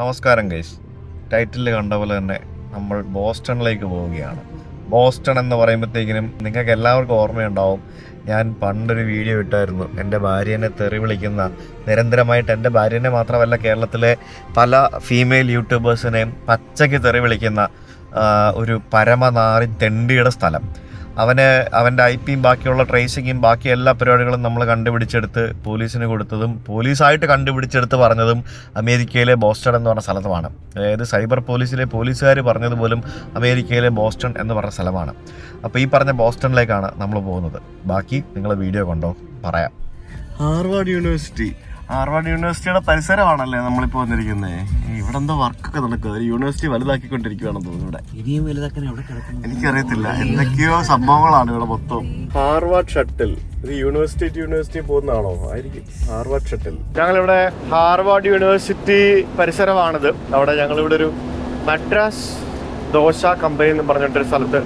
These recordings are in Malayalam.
നമസ്കാരം ഗൈസ്. ടൈറ്റിൽ കണ്ട പോലെ തന്നെ നമ്മൾ ബോസ്റ്റണിലേക്ക് പോവുകയാണ്. ബോസ്റ്റൺ എന്ന് പറയുമ്പോഴത്തേക്കിനും നിങ്ങൾക്ക് എല്ലാവർക്കും ഓർമ്മയുണ്ടാവും, ഞാൻ പണ്ടൊരു വീഡിയോ ഇട്ടായിരുന്നു എൻ്റെ ഭാര്യേനെ തെറി വിളിക്കുന്ന, നിരന്തരമായിട്ട് എൻ്റെ ഭാര്യേനെ മാത്രമല്ല കേരളത്തിലെ പല ഫീമെയിൽ യൂട്യൂബേഴ്സിനെയും പച്ചയ്ക്ക് തെറി വിളിക്കുന്ന ഒരു പരമനാറി തെണ്ടിയുടെ സ്ഥലം. അവൻ്റെ ഐപിയും ബാക്കിയുള്ള ട്രേസിങ്ങും ബാക്കി എല്ലാ പരിപാടികളും നമ്മൾ കണ്ടുപിടിച്ചെടുത്ത് പോലീസിന് കൊടുത്തതും പോലീസായിട്ട് കണ്ടുപിടിച്ചെടുത്ത് പറഞ്ഞതും അമേരിക്കയിലെ ബോസ്റ്റൺ എന്ന് പറഞ്ഞ സ്ഥലത്തുമാണ്. അതായത് സൈബർ പോലീസിലെ പോലീസുകാർ പറഞ്ഞതുപോലും അമേരിക്കയിലെ ബോസ്റ്റൺ എന്ന് പറഞ്ഞ സ്ഥലമാണ്. അപ്പോൾ ഈ പറഞ്ഞ ബോസ്റ്റണിലേക്കാണ് നമ്മൾ പോകുന്നത്. ബാക്കി നിങ്ങൾ വീഡിയോ കണ്ടോ പറയാം. ഹാർവാർഡ് യൂണിവേഴ്സിറ്റിയുടെ പരിസരമാണല്ലേ നമ്മളിപ്പോൾ വന്നിരിക്കുന്നത്. ഇവിടെ എന്തോ വർക്കൊക്കെ നടക്കുക, യൂണിവേഴ്സിറ്റി വലുതാക്കിക്കൊണ്ടിരിക്കുകയാണെന്ന് തോന്നുന്നു. ഇവിടെ എനിക്കറിയത്തില്ല, എന്തൊക്കെയോ സംഭവങ്ങളാണ് ഇവിടെ മൊത്തം. ഹാർവാർഡ് ഷട്ടിൽ, ഇത് യൂണിവേഴ്സിറ്റി പോകുന്നതാണോ? ആയിരിക്കും ഹാർവാർഡ് ഷട്ടിൽ. ഞങ്ങളിവിടെ ഹാർവാർഡ് യൂണിവേഴ്സിറ്റി പരിസരമാണിത്. അവിടെ ഞങ്ങളിവിടെ ഒരു മദ്രാസ് ദോശ കമ്പനി എന്ന് പറഞ്ഞിട്ടൊരു സ്ഥലത്ത്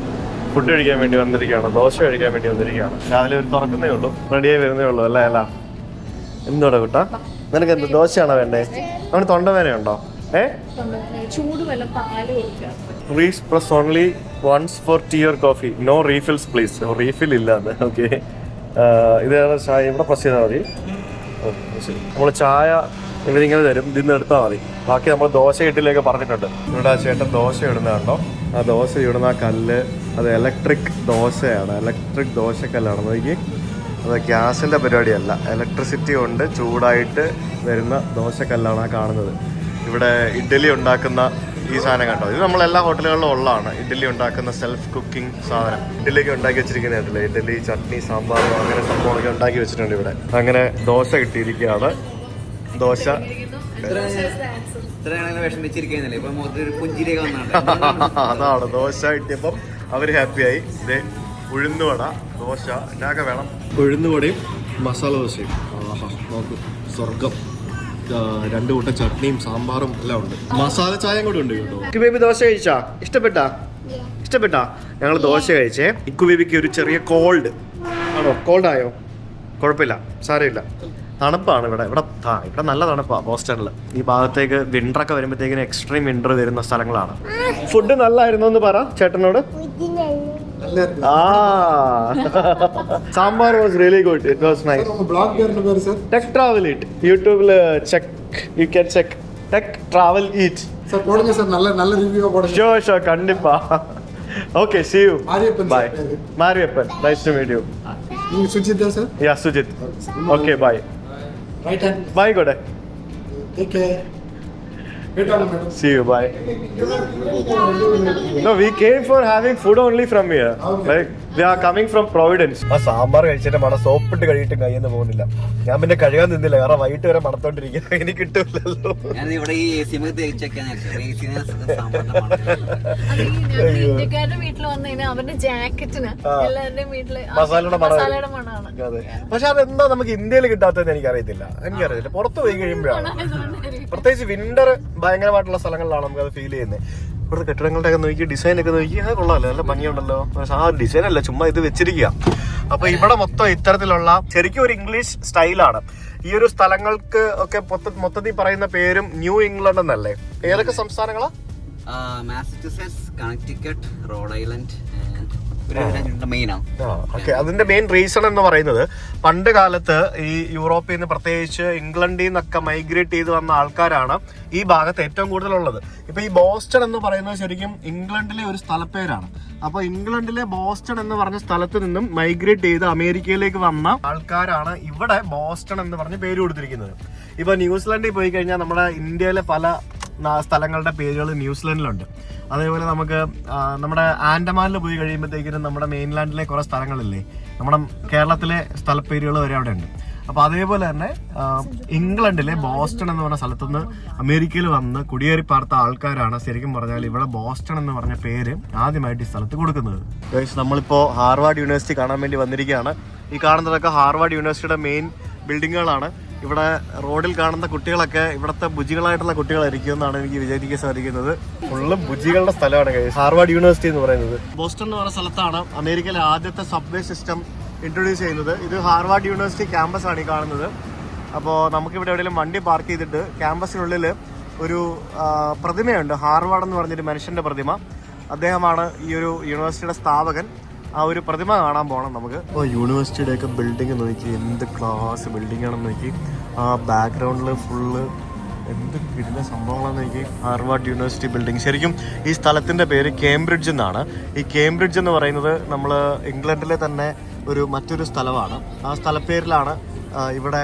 ഫുഡ് കഴിക്കാൻ വേണ്ടി വന്നിരിക്കുകയാണ്, ദോശ കഴിക്കാൻ വേണ്ടി വന്നിരിക്കുകയാണ്. രാവിലെ ഒരു തുറക്കുന്നേ ഉള്ളൂ, റെഡിയായി വരുന്നേ ഉള്ളൂ. അല്ല എന്തോടാ കുട്ടാ, നിനക്ക് എന്ത് ദോശയാണോ വേണ്ടേ? അവന് തൊണ്ടവേനയുണ്ടോ? Please press only once for tea or coffee. No refills please. Refill ഇല്ലാതെ. ഓക്കെ, ഇതാണ് ചായ. ഇവിടെ പ്രസ് ചെയ്താൽ മതി. നമ്മൾ ചായ ഇവരിങ്ങനെ തരും, ഇതിന്ന് എടുത്താൽ മതി. ബാക്കി നമ്മൾ ദോശ ഇട്ടിലേക്ക് പറഞ്ഞിട്ടുണ്ട്. ഇവിടെ ആ ചേട്ടൻ ദോശ ഇടുന്നതുണ്ടോ? ആ ദോശ ഇടുന്ന ആ കല്ല് അത് ഇലക്ട്രിക് ദോശയാണ്, ഇലക്ട്രിക് ദോശക്കല്ലാണ്. നോക്കി, അത് ഗ്യാസിൻ്റെ പരിപാടിയല്ല, ഇലക്ട്രിസിറ്റി കൊണ്ട് ചൂടായിട്ട് വരുന്ന ദോശക്കല്ലാണ് ആ കാണുന്നത്. ഇവിടെ ഇഡ്ഡലി ഉണ്ടാക്കുന്ന ഈ സാധനം കണ്ടോ? ഇത് നമ്മളെല്ലാ ഹോട്ടലുകളിലും ഉള്ളതാണ്. ഇഡ്ഡലി ഉണ്ടാക്കുന്ന സെൽഫ് കുക്കിംഗ് സാധനം. ഇഡ്ഡലിയൊക്കെ ഉണ്ടാക്കി വെച്ചിരിക്കുന്നതായിട്ടില്ല, ഇഡ്ഡലി, ചട്നി, സാമ്പാർ അങ്ങനെ സംഭവങ്ങളൊക്കെ ഉണ്ടാക്കി വെച്ചിട്ടുണ്ട് ഇവിടെ. അങ്ങനെ ദോശ കിട്ടിയിരിക്കുകയാണ്. ദോശ അതാണ്, ദോശ കിട്ടിയപ്പം അവർ ഹാപ്പിയായി. ഇതേ ഉഴുന്നുവട, ദോശ, എന്നാക്കെ വേണം? ഉഴുന്നുവടയും മസാല ദോശയും. നോക്ക്, സ്വർഗം. 2 കൂട്ടം ചട്നിയും സാമ്പാറും എല്ലാം ഉണ്ട്. മസാല ചായയും കൂടെ ഉണ്ട് കേട്ടോ. ഇക്കു ബേബി ദോശ കഴിച്ചാ? ഇഷ്ടപ്പെട്ടാ? ഞങ്ങൾ ദോശ കഴിച്ചേ. ഇക്കു ബേബിക്ക് ഒരു ചെറിയ കോൾഡ് ആണോ? കോൾഡായോ? കുഴപ്പമില്ല, സാരമില്ല. തണുപ്പാണ് ഇവിടെ നല്ല തണുപ്പാണ് ബോസ്റ്റണിൽ. ഈ ഭാഗത്തേക്ക് വിന്ററൊക്കെ വരുമ്പോഴത്തേക്കിന് എക്സ്ട്രീം വിന്റർ വരുന്ന സ്ഥലങ്ങളാണ്. ഫുഡ് നല്ലായിരുന്നു എന്ന് പറ ചേട്ടനോട്. Sambar was really good. It was nice. Tech Travel Eat യൂട്യൂബില് check, you can check Tech Travel Eat. Sir போடுங்க சார், நல்ல ரிவ்யூவா போடுங்க. ஷோர் கண்டிப்பா. Okay, see you. Bye. Mariappan, nice to meet you. நீங்க சுஜித் தான் sir? Yeah, Sujit. Okay, bye. Right hand. Bye, good. Take care. Wait on a minute. See you, bye. No, we came for having food only from here. Okay. Like we are coming from Providence. ആ സാമ്പാർ കഴിച്ചിട്ട് മണം സോപ്പിട്ട് കഴിയിട്ടും കയ്യെന്ന് പോകുന്നില്ല. ഞാൻ പിന്നെ കഴുകാൻ നിന്നില്ല, കാരണം വൈകിട്ട് വരെ മണത്തോണ്ടിരിക്കുന്നത് എനിക്ക് കിട്ടില്ലല്ലോ. മസാലയുടെ മണമാണ്. അതെ, പക്ഷെ അതെന്താ നമുക്ക് ഇന്ത്യയിൽ കിട്ടാത്തതെന്ന് എനിക്കറിയത്തില്ല. പുറത്ത് പോയി കഴിയുമ്പോഴാണ്, പ്രത്യേകിച്ച് വിന്റർ ഭയങ്കരമായിട്ടുള്ള സ്ഥലങ്ങളിലാണ് നമുക്കത് ഫീൽ ചെയ്യുന്നത്. ഇവിടുത്തെ കെട്ടിടങ്ങളുടെ ഒക്കെ നോക്കി, ഡിസൈൻ ഒക്കെ നോക്കി, അത് കൊള്ളാമല്ലോ, നല്ല ഭംഗിയുണ്ടല്ലോ. പക്ഷെ ആ ഡിസൈൻ അല്ല, ചുമ്മാ ഇത് വെച്ചിരിക്കുക. അപ്പൊ ഇവിടെ മൊത്തം ഇത്തരത്തിലുള്ള ശരിക്കും ഒരു ഇംഗ്ലീഷ് സ്റ്റൈലാണ്. ഈ ഒരു സ്ഥലങ്ങൾക്ക് ഒക്കെ മൊത്തത്തിൽ പറയുന്ന പേരും ന്യൂ ഇംഗ്ലണ്ട് എന്നല്ലേ? ഏതൊക്കെ സംസ്ഥാനങ്ങളാ? Massachusetts, Connecticut, Rhode Island. അതിന്റെ മെയിൻ റീസൺ എന്ന് പറയുന്നത്, പണ്ട് കാലത്ത് ഈ യൂറോപ്പിൽ നിന്ന്, പ്രത്യേകിച്ച് ഇംഗ്ലണ്ടിൽ നിന്നൊക്കെ മൈഗ്രേറ്റ് ചെയ്ത് വന്ന ആൾക്കാരാണ് ഈ ഭാഗത്ത് ഏറ്റവും കൂടുതലുള്ളത്. ഇപ്പൊ ഈ ബോസ്റ്റൺ എന്ന് പറയുന്നത് ശരിക്കും ഇംഗ്ലണ്ടിലെ ഒരു സ്ഥലപ്പേരാണ്. അപ്പൊ ഇംഗ്ലണ്ടിലെ ബോസ്റ്റൺ എന്ന് പറഞ്ഞ സ്ഥലത്ത് നിന്നും മൈഗ്രേറ്റ് ചെയ്ത് അമേരിക്കയിലേക്ക് വന്ന ആൾക്കാരാണ് ഇവിടെ ബോസ്റ്റൺ എന്ന് പറഞ്ഞ് പേര് കൊടുത്തിരിക്കുന്നത്. ഇപ്പൊ ന്യൂസിലൻഡിൽ പോയി കഴിഞ്ഞാൽ നമ്മുടെ ഇന്ത്യയിലെ പല സ്ഥലങ്ങളുടെ പേരുകൾ ന്യൂസിലൻഡിലുണ്ട്. അതേപോലെ നമുക്ക് നമ്മുടെ ആൻഡമാനിൽ പോയി കഴിയുമ്പോഴത്തേക്കിനും നമ്മുടെ മെയിൻലാൻഡിലെ കുറേ സ്ഥലങ്ങളില്ലേ, നമ്മുടെ കേരളത്തിലെ സ്ഥലപ്പേരുകൾ വരെ അവിടെ ഉണ്ട്. അപ്പോൾ അതേപോലെ തന്നെ ഇംഗ്ലണ്ടിലെ ബോസ്റ്റൺ എന്ന് പറഞ്ഞ സ്ഥലത്തുനിന്ന് അമേരിക്കയിൽ വന്ന് കുടിയേറി പാർത്ത ആൾക്കാരാണ് ശരിക്കും പറഞ്ഞാൽ ഇവിടെ ബോസ്റ്റൺ എന്ന് പറഞ്ഞ പേര് ആദ്യമായിട്ട് ഈ സ്ഥലത്ത് കൊടുക്കുന്നത്. നമ്മളിപ്പോൾ ഹാർവാർഡ് യൂണിവേഴ്സിറ്റി കാണാൻ വേണ്ടി വന്നിരിക്കുകയാണ്. ഈ കാണുന്നതൊക്കെ ഹാർവാർഡ് യൂണിവേഴ്സിറ്റിയുടെ മെയിൻ ബിൽഡിങ്ങുകളാണ്. ഇവിടെ റോഡിൽ കാണുന്ന കുട്ടികളൊക്കെ ഇവിടുത്തെ ബുജികളായിട്ടുള്ള കുട്ടികളായിരിക്കും എന്നാണ് എനിക്ക് വിചാരിക്കാൻ സാധിക്കുന്നത്. ഫുള്ളും ബുജികളുടെ സ്ഥലമാണ് ഹാർവാർഡ് യൂണിവേഴ്സിറ്റി എന്ന് പറയുന്നത്. ബോസ്റ്റൺ എന്ന് പറയുന്ന സ്ഥലത്താണ് അമേരിക്കയിലെ ആദ്യത്തെ സബ്വേ സിസ്റ്റം ഇൻട്രൊഡ്യൂസ് ചെയ്യുന്നത്. ഇത് ഹാർവാർഡ് യൂണിവേഴ്സിറ്റി ക്യാമ്പസ് ആണ് ഈ കാണുന്നത്. അപ്പോൾ നമുക്കിവിടെ എവിടെയെങ്കിലും വണ്ടി പാർക്ക് ചെയ്തിട്ട് ക്യാമ്പസിനുള്ളിൽ ഒരു പ്രതിമയുണ്ട്, ഹാർവാർഡ് എന്ന് പറഞ്ഞൊരു മനുഷ്യൻ്റെ പ്രതിമ. അദ്ദേഹമാണ് ഈ ഒരു യൂണിവേഴ്സിറ്റിയുടെ സ്ഥാപകൻ. ആ ഒരു പ്രതിമ കാണാൻ പോകണം നമുക്ക്. അപ്പോൾ യൂണിവേഴ്സിറ്റിയുടെ ഒക്കെ ബിൽഡിംഗ് നോക്കി, എന്ത് ക്ലാസ് ബിൽഡിംഗ് ആണെന്ന് നോക്കി. ആ ബാക്ക്ഗ്രൗണ്ടിൽ ഫുള്ള് എന്ത് കിട്ടുന്ന സംഭവങ്ങളാണെന്ന് നോക്കി. Harvard university building. ശരിക്കും ഈ സ്ഥലത്തിൻ്റെ പേര് കേംബ്രിഡ്ജ് എന്നാണ്. ഈ കേംബ്രിഡ്ജ് എന്ന് പറയുന്നത് നമ്മൾ ഇംഗ്ലണ്ടിലെ തന്നെ മറ്റൊരു സ്ഥലമാണ്. ആ സ്ഥലപ്പേരിലാണ് ഇവിടെ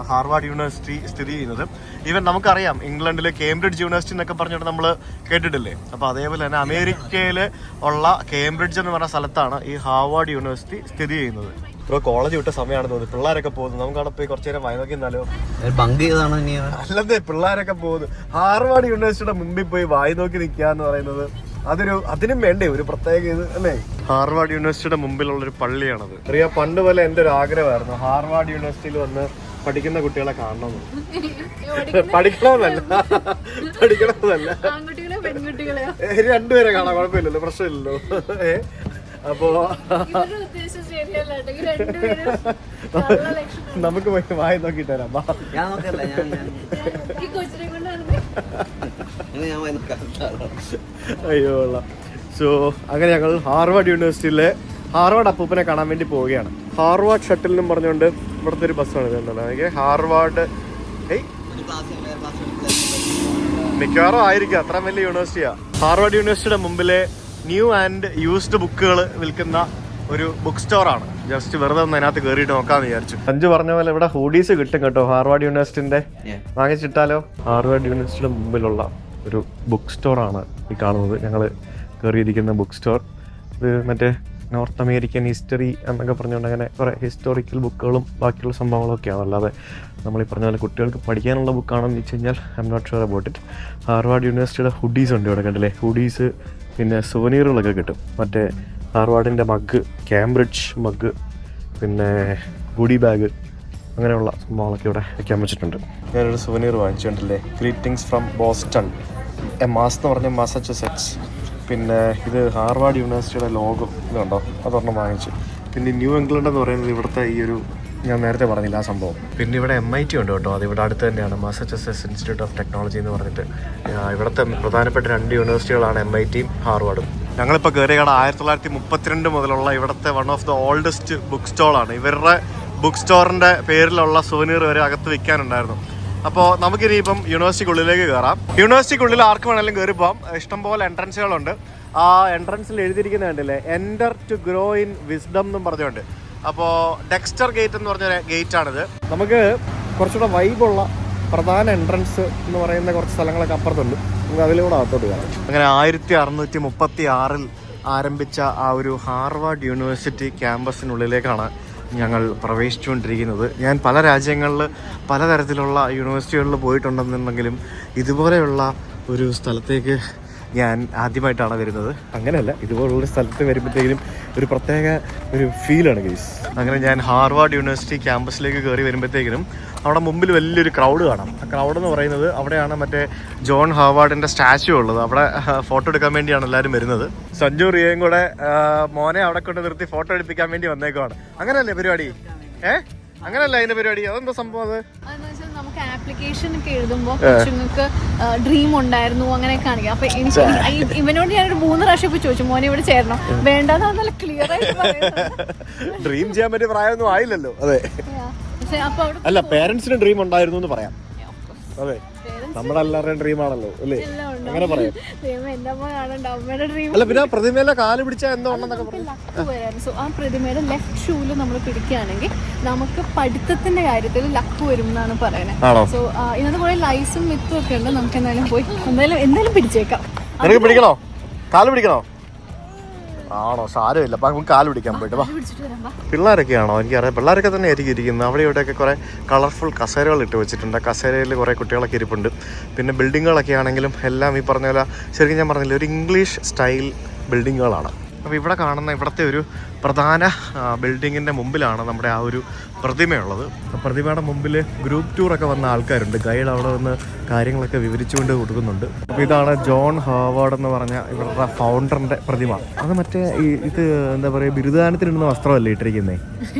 ഹാർവാർഡ് യൂണിവേഴ്സിറ്റി സ്ഥിതി ചെയ്യുന്നത്. ഈവൻ നമുക്കറിയാം ഇംഗ്ലണ്ടിൽ കേംബ്രിഡ്ജ് യൂണിവേഴ്സിറ്റി എന്നൊക്കെ പറഞ്ഞിട്ട് നമ്മൾ കേട്ടിട്ടില്ലേ. അപ്പോൾ അതേപോലെ തന്നെ അമേരിക്കയിൽ ഉള്ള കേംബ്രിഡ്ജ് എന്ന് പറഞ്ഞ സ്ഥലത്താണ് ഈ ഹാർവാർഡ് യൂണിവേഴ്സിറ്റി സ്ഥിതി ചെയ്യുന്നത്. ഇപ്പോൾ കോളേജ് വിട്ട സമയമാണെന്ന് തോന്നുന്നു. പിള്ളേരൊക്കെ പോകുന്നു. നമുക്ക് അവിടെ പോയി കുറച്ച് നേരം വായി നോക്കി എന്നാലോ? അല്ലതെ, പിള്ളേരൊക്കെ പോകുന്നു. ഹാർവാർഡ് യൂണിവേഴ്സിറ്റിയുടെ മുമ്പിൽ പോയി വായി നോക്കി നിൽക്കുക എന്ന് പറയുന്നത് അതിനും വേണ്ടേ ഒരു പ്രത്യേക ഇത് അല്ലേ? ഹാർവാർഡ് യൂണിവേഴ്സിറ്റിയുടെ മുമ്പിലുള്ളൊരു പള്ളിയാണത്. അറിയാ, പണ്ട് പോലെ എൻ്റെ ഒരു ആഗ്രഹമായിരുന്നു ഹാർവാർഡ് യൂണിവേഴ്സിറ്റിയിൽ വന്ന് പഠിക്കുന്ന കുട്ടികളെ കാണണമെന്ന്. പഠിക്കണമെന്നല്ല രണ്ടുപേരെ കാണാൻ കുഴപ്പമില്ലല്ലോ, പ്രശ്നമില്ലല്ലോ. അപ്പോ നമുക്ക് പോയി വായി നോക്കിട്ട് വരാം. അയ്യോ. സോ അങ്ങനെ ഞങ്ങൾ ഹാർവാർഡ് യൂണിവേഴ്സിറ്റിയിലെ ഹാർവാർഡ് അപ്പൂപ്പനെ കാണാൻ വേണ്ടി പോവുകയാണ്. ഹാർവാർഡ് ഷട്ടിൽ എന്നും പറഞ്ഞുകൊണ്ട് ഇവിടുത്തെ ഒരു ബസ്സാണ് ഇതുണ്ടല്ലോ. ഹാർവാർഡ് മിക്കവാറും ആയിരിക്കും, അത്ര വലിയ യൂണിവേഴ്സിറ്റിയാ. ഹാർവാർഡ് യൂണിവേഴ്സിറ്റിയുടെ മുമ്പിലെ ന്യൂ ആൻഡ് യൂസ്ഡ് ബുക്കുകൾ വിൽക്കുന്ന ഒരു ബുക്ക് സ്റ്റോറാണ്. ജസ്റ്റ് വെറുതെ ഒന്ന് അതിനകത്ത് കയറിയിട്ട് നോക്കാന്ന് വിചാരിച്ചു. സഞ്ജു പറഞ്ഞ പോലെ ഇവിടെ ഹൂഡീസ് കിട്ടും കേട്ടോ, ഹാർവാർഡ് യൂണിവേഴ്സിറ്റിന്റെ. വാങ്ങിച്ചിട്ടാലോ? ഹാർവാർഡ് യൂണിവേഴ്സിറ്റിയുടെ മുമ്പിലുള്ള ഒരു ബുക്ക് സ്റ്റോറാണ് ഈ കാണുന്നത്. ഞങ്ങൾ കയറിയിരിക്കുന്ന ബുക്ക് സ്റ്റോർ. ഇത് മറ്റേ നോർത്ത് അമേരിക്കൻ ഹിസ്റ്ററി എന്നൊക്കെ പറഞ്ഞുകൊണ്ട് അങ്ങനെ കുറേ ഹിസ്റ്റോറിക്കൽ ബുക്കുകളും ബാക്കിയുള്ള സംഭവങ്ങളൊക്കെയാണ്. അല്ലാതെ നമ്മൾ ഈ പറഞ്ഞ പോലെ കുട്ടികൾക്ക് പഠിക്കാനുള്ള ബുക്കാണെന്ന് വെച്ച് കഴിഞ്ഞാൽ I am not sure about it. Harvard യൂണിവേഴ്സിറ്റിയുടെ ഹുഡീസ് ഉണ്ട് ഇവിടെ, കണ്ടില്ലേ? ഹുഡീസ്, പിന്നെ സുവനീറുകളൊക്കെ കിട്ടും. മറ്റേ ഹാർവാർഡിൻ്റെ മഗ്, കേംബ്രിഡ്ജ് മഗ്, പിന്നെ ഗുഡി ബാഗ്, അങ്ങനെയുള്ള സംഭവങ്ങളൊക്കെ ഇവിടെ വയ്ക്കാൻ വെച്ചിട്ടുണ്ട്. ഞാനൊരു സുവനീർ വാങ്ങിച്ചിട്ടുണ്ടല്ലേ, ഗ്രീറ്റിംഗ്സ് ഫ്രം ബോസ്റ്റൺ, മാസ് എന്ന് പറഞ്ഞ മാസച്യുസെറ്റ്സ്. പിന്നെ ഇത് ഹാർവാർഡ് യൂണിവേഴ്സിറ്റിയുടെ ലോഗോ ഇതുണ്ടോ, അതൊരെണ്ണം വാങ്ങിച്ചു. പിന്നെ ന്യൂ ഇംഗ്ലണ്ട് എന്ന് പറയുന്നത് ഇവിടുത്തെ ഈ ഒരു, ഞാൻ നേരത്തെ പറഞ്ഞില്ല ആ സംഭവം. പിന്നെ ഇവിടെ MIT ഉണ്ട് കേട്ടോ, അത് ഇവിടെ അടുത്ത് തന്നെയാണ്, മാസച്യുസെറ്റ്സ് ഇൻസ്റ്റിറ്റ്യൂട്ട് ഓഫ് ടെക്നോളജി എന്ന് പറഞ്ഞിട്ട്. ഇവിടുത്തെ പ്രധാനപ്പെട്ട 2 യൂണിവേഴ്സിറ്റികളാണ് MITയും ഹാർവാർഡും. ഞങ്ങളിപ്പോൾ കയറിയ കട 1932 മുതലുള്ള ഇവിടുത്തെ one of the oldest book സ്റ്റോളാണ്. ഇവരുടെ ബുക്ക് സ്റ്റോറിൻ്റെ പേരിലുള്ള സുവനീർ വരെ അകത്ത് വിൽക്കാനുണ്ടായിരുന്നു. അപ്പോൾ നമുക്കിനിയിപ്പം യൂണിവേഴ്സിറ്റിക്കുള്ളിലേക്ക് കയറാം. യൂണിവേഴ്സിറ്റിക്കുള്ളിൽ ആർക്ക് വേണമെങ്കിലും കയറി പോകാം. ഇഷ്ടംപോലെ എൻട്രൻസുകളുണ്ട്. ആ എൻട്രൻസിൽ എഴുതിയിരിക്കുന്നത് കണ്ടില്ലേ, enter to grow in wisdom എന്നും പറഞ്ഞുകൊണ്ട്. അപ്പോൾ ഡെക്സ്റ്റർ ഗേറ്റ് എന്ന് പറഞ്ഞ ഗേറ്റാണിത്. നമുക്ക് കുറച്ചുകൂടെ വൈബുള്ള പ്രധാന എൻട്രൻസ് എന്ന് പറയുന്ന കുറച്ച് സ്ഥലങ്ങളൊക്കെ അപ്പുറത്തുണ്ട്. നമുക്ക് അതിലൂടെ അകത്തോട്ട് കാണാം. അങ്ങനെ 1636 ആരംഭിച്ച ആ ഒരു ഹാർവാർഡ് യൂണിവേഴ്സിറ്റി ക്യാമ്പസിനുള്ളിലേക്കാണ് ഞങ്ങൾ പ്രവേശിച്ചുകൊണ്ടിരിക്കുന്നത്. ഞാൻ പല രാജ്യങ്ങളിൽ പലതരത്തിലുള്ള യൂണിവേഴ്സിറ്റികളിൽ പോയിട്ടുണ്ടെന്നുണ്ടെങ്കിലും ഇതുപോലെയുള്ള ഒരു സ്ഥലത്തേക്ക് ഞാൻ ആദ്യമായിട്ടാണ് വരുന്നത്. അങ്ങനെയല്ല, ഇതുപോലുള്ളൊരു സ്ഥലത്ത് വരുമ്പോഴത്തേക്കും ഒരു പ്രത്യേക ഒരു ഫീലാണ് ഗൈസ്. അങ്ങനെ ഞാൻ ഹാർവാർഡ് യൂണിവേഴ്സിറ്റി ക്യാമ്പസിലേക്ക് കയറി വരുമ്പോഴത്തേക്കിനും അവിടെ മുമ്പിൽ വലിയൊരു ക്രൗഡ് കാണാം. ആ ക്രൗഡ് എന്ന് പറയുന്നത് അവിടെയാണ് മറ്റേ ജോൺ ഹാർവാർഡിൻ്റെ സ്റ്റാച്യു ഉള്ളത്. അവിടെ ഫോട്ടോ എടുക്കാൻ വേണ്ടിയാണ് എല്ലാവരും വരുന്നത്. സഞ്ജു റിയയും കൂടെ മോനെ അവിടെ കൊണ്ട് നിർത്തി ഫോട്ടോ എടുപ്പിക്കാൻ വേണ്ടി വന്നേക്കുവാണ്. അങ്ങനെയല്ലേ പരിപാടി? അങ്ങനെയല്ല അതിന്റെ പരിപാടി. അതെന്താ സംഭവം? അത് നമുക്ക് ആപ്ലിക്കേഷൻ ഒക്കെ എഴുതുമ്പോൾ കൊച്ചുങ്ങൾക്ക് ഡ്രീം ഉണ്ടായിരുന്നു അങ്ങനെയൊക്കെ ആണെങ്കിൽ. അപ്പൊ എനിക്ക് ഇവനോട് ഞാനൊരു 3 പ്രാവശ്യം ഇപ്പൊ ചോദിച്ചു, മോനെ ഇവിടെ ചേരണം വേണ്ടെന്ന് നല്ല ക്ലിയർ ആയിട്ട്. ഡ്രീം ചെയ്യാൻ പറ്റിയ പ്രായമൊന്നും ആയില്ലല്ലോ. അതെ, അപ്പൊ അല്ല, പേരൻസിന് ഡ്രീം ഉണ്ടായിരുന്നു എന്ന് പറയാം. അതെ, നമ്മുടെ എല്ലാവരുടെയും ഡ്രീം ആണല്ലോ അല്ലേ, അങ്ങനെ പറയാം. അല്ല, പിന്നെ പ്രതിമയിലെ കാല് പിടിച്ചാൽ എന്തോ ഉണ്ടെന്നൊക്കെ പറഞ്ഞു. സോ ആ പ്രതിമയുടെ ലെഫ്റ്റ് ഷൂല് നമ്മൾ പിടിക്കുകയാണെങ്കിൽ നമുക്ക് പഠിത്തത്തിന്റെ കാര്യത്തിൽ ലക്ക് വരും എന്നാണ് പറയുന്നത്. സോ ഇതിനകത്ത് കുറെ ലൈസും മിത്തും ഒക്കെ ഉണ്ട്. നമുക്ക് എന്തായാലും പോയി എന്തായാലും പിടിച്ചേക്കാം. നിനക്ക് പിടിക്കണോ? കാല് പിടിക്കണോ? ആണോ? സാരമില്ല, അപ്പം നമുക്ക് കാല് പിടിക്കാൻ പോയിട്ട് വാ. പിള്ളേരൊക്കെയാണോ? എനിക്കറിയാം, പിള്ളേരൊക്കെ തന്നെ ആയിരിക്കും ഇരിക്കുന്നത്. അവിടെ ഇവിടെയൊക്കെ കുറേ കളർഫുൾ കസേരകൾ ഇട്ട് വെച്ചിട്ടുണ്ട്. കസേരയിൽ കുറേ കുട്ടികളൊക്കെ ഇരിപ്പുണ്ട്. പിന്നെ ബിൽഡിങ്ങുകളൊക്കെ ആണെങ്കിലും എല്ലാം ഈ പറഞ്ഞ പോലെ ശരിക്കും ഞാൻ പറഞ്ഞില്ല, ഒരു ഇംഗ്ലീഷ് സ്റ്റൈൽ ബിൽഡിങ്ങുകളാണ്. അപ്പോൾ ഇവിടെ കാണുന്ന ഇവിടുത്തെ ഒരു പ്രധാന ബിൽഡിങ്ങിൻ്റെ മുമ്പിലാണ് നമ്മുടെ ആ ഒരു പ്രതിമയുള്ളത്. പ്രതിമയുടെ മുമ്പിൽ ഗ്രൂപ്പ് ടൂറൊക്കെ വന്ന ആൾക്കാരുണ്ട്. ഗൈഡ് അവിടെ വന്ന് കാര്യങ്ങളൊക്കെ വിവരിച്ചുകൊണ്ട് കൊടുക്കുന്നുണ്ട്. അപ്പോൾ ഇതാണ് ജോൺ ഹാർവാർഡ് എന്ന് പറഞ്ഞ ഇവരുടെ ഫൗണ്ടറിൻ്റെ പ്രതിമ. അത് മറ്റേ ഇത് എന്താ പറയുക, ബിരുദദാനത്തിനിടുന്ന വസ്ത്രമല്ലേ ഇട്ടിരിക്കുന്നേ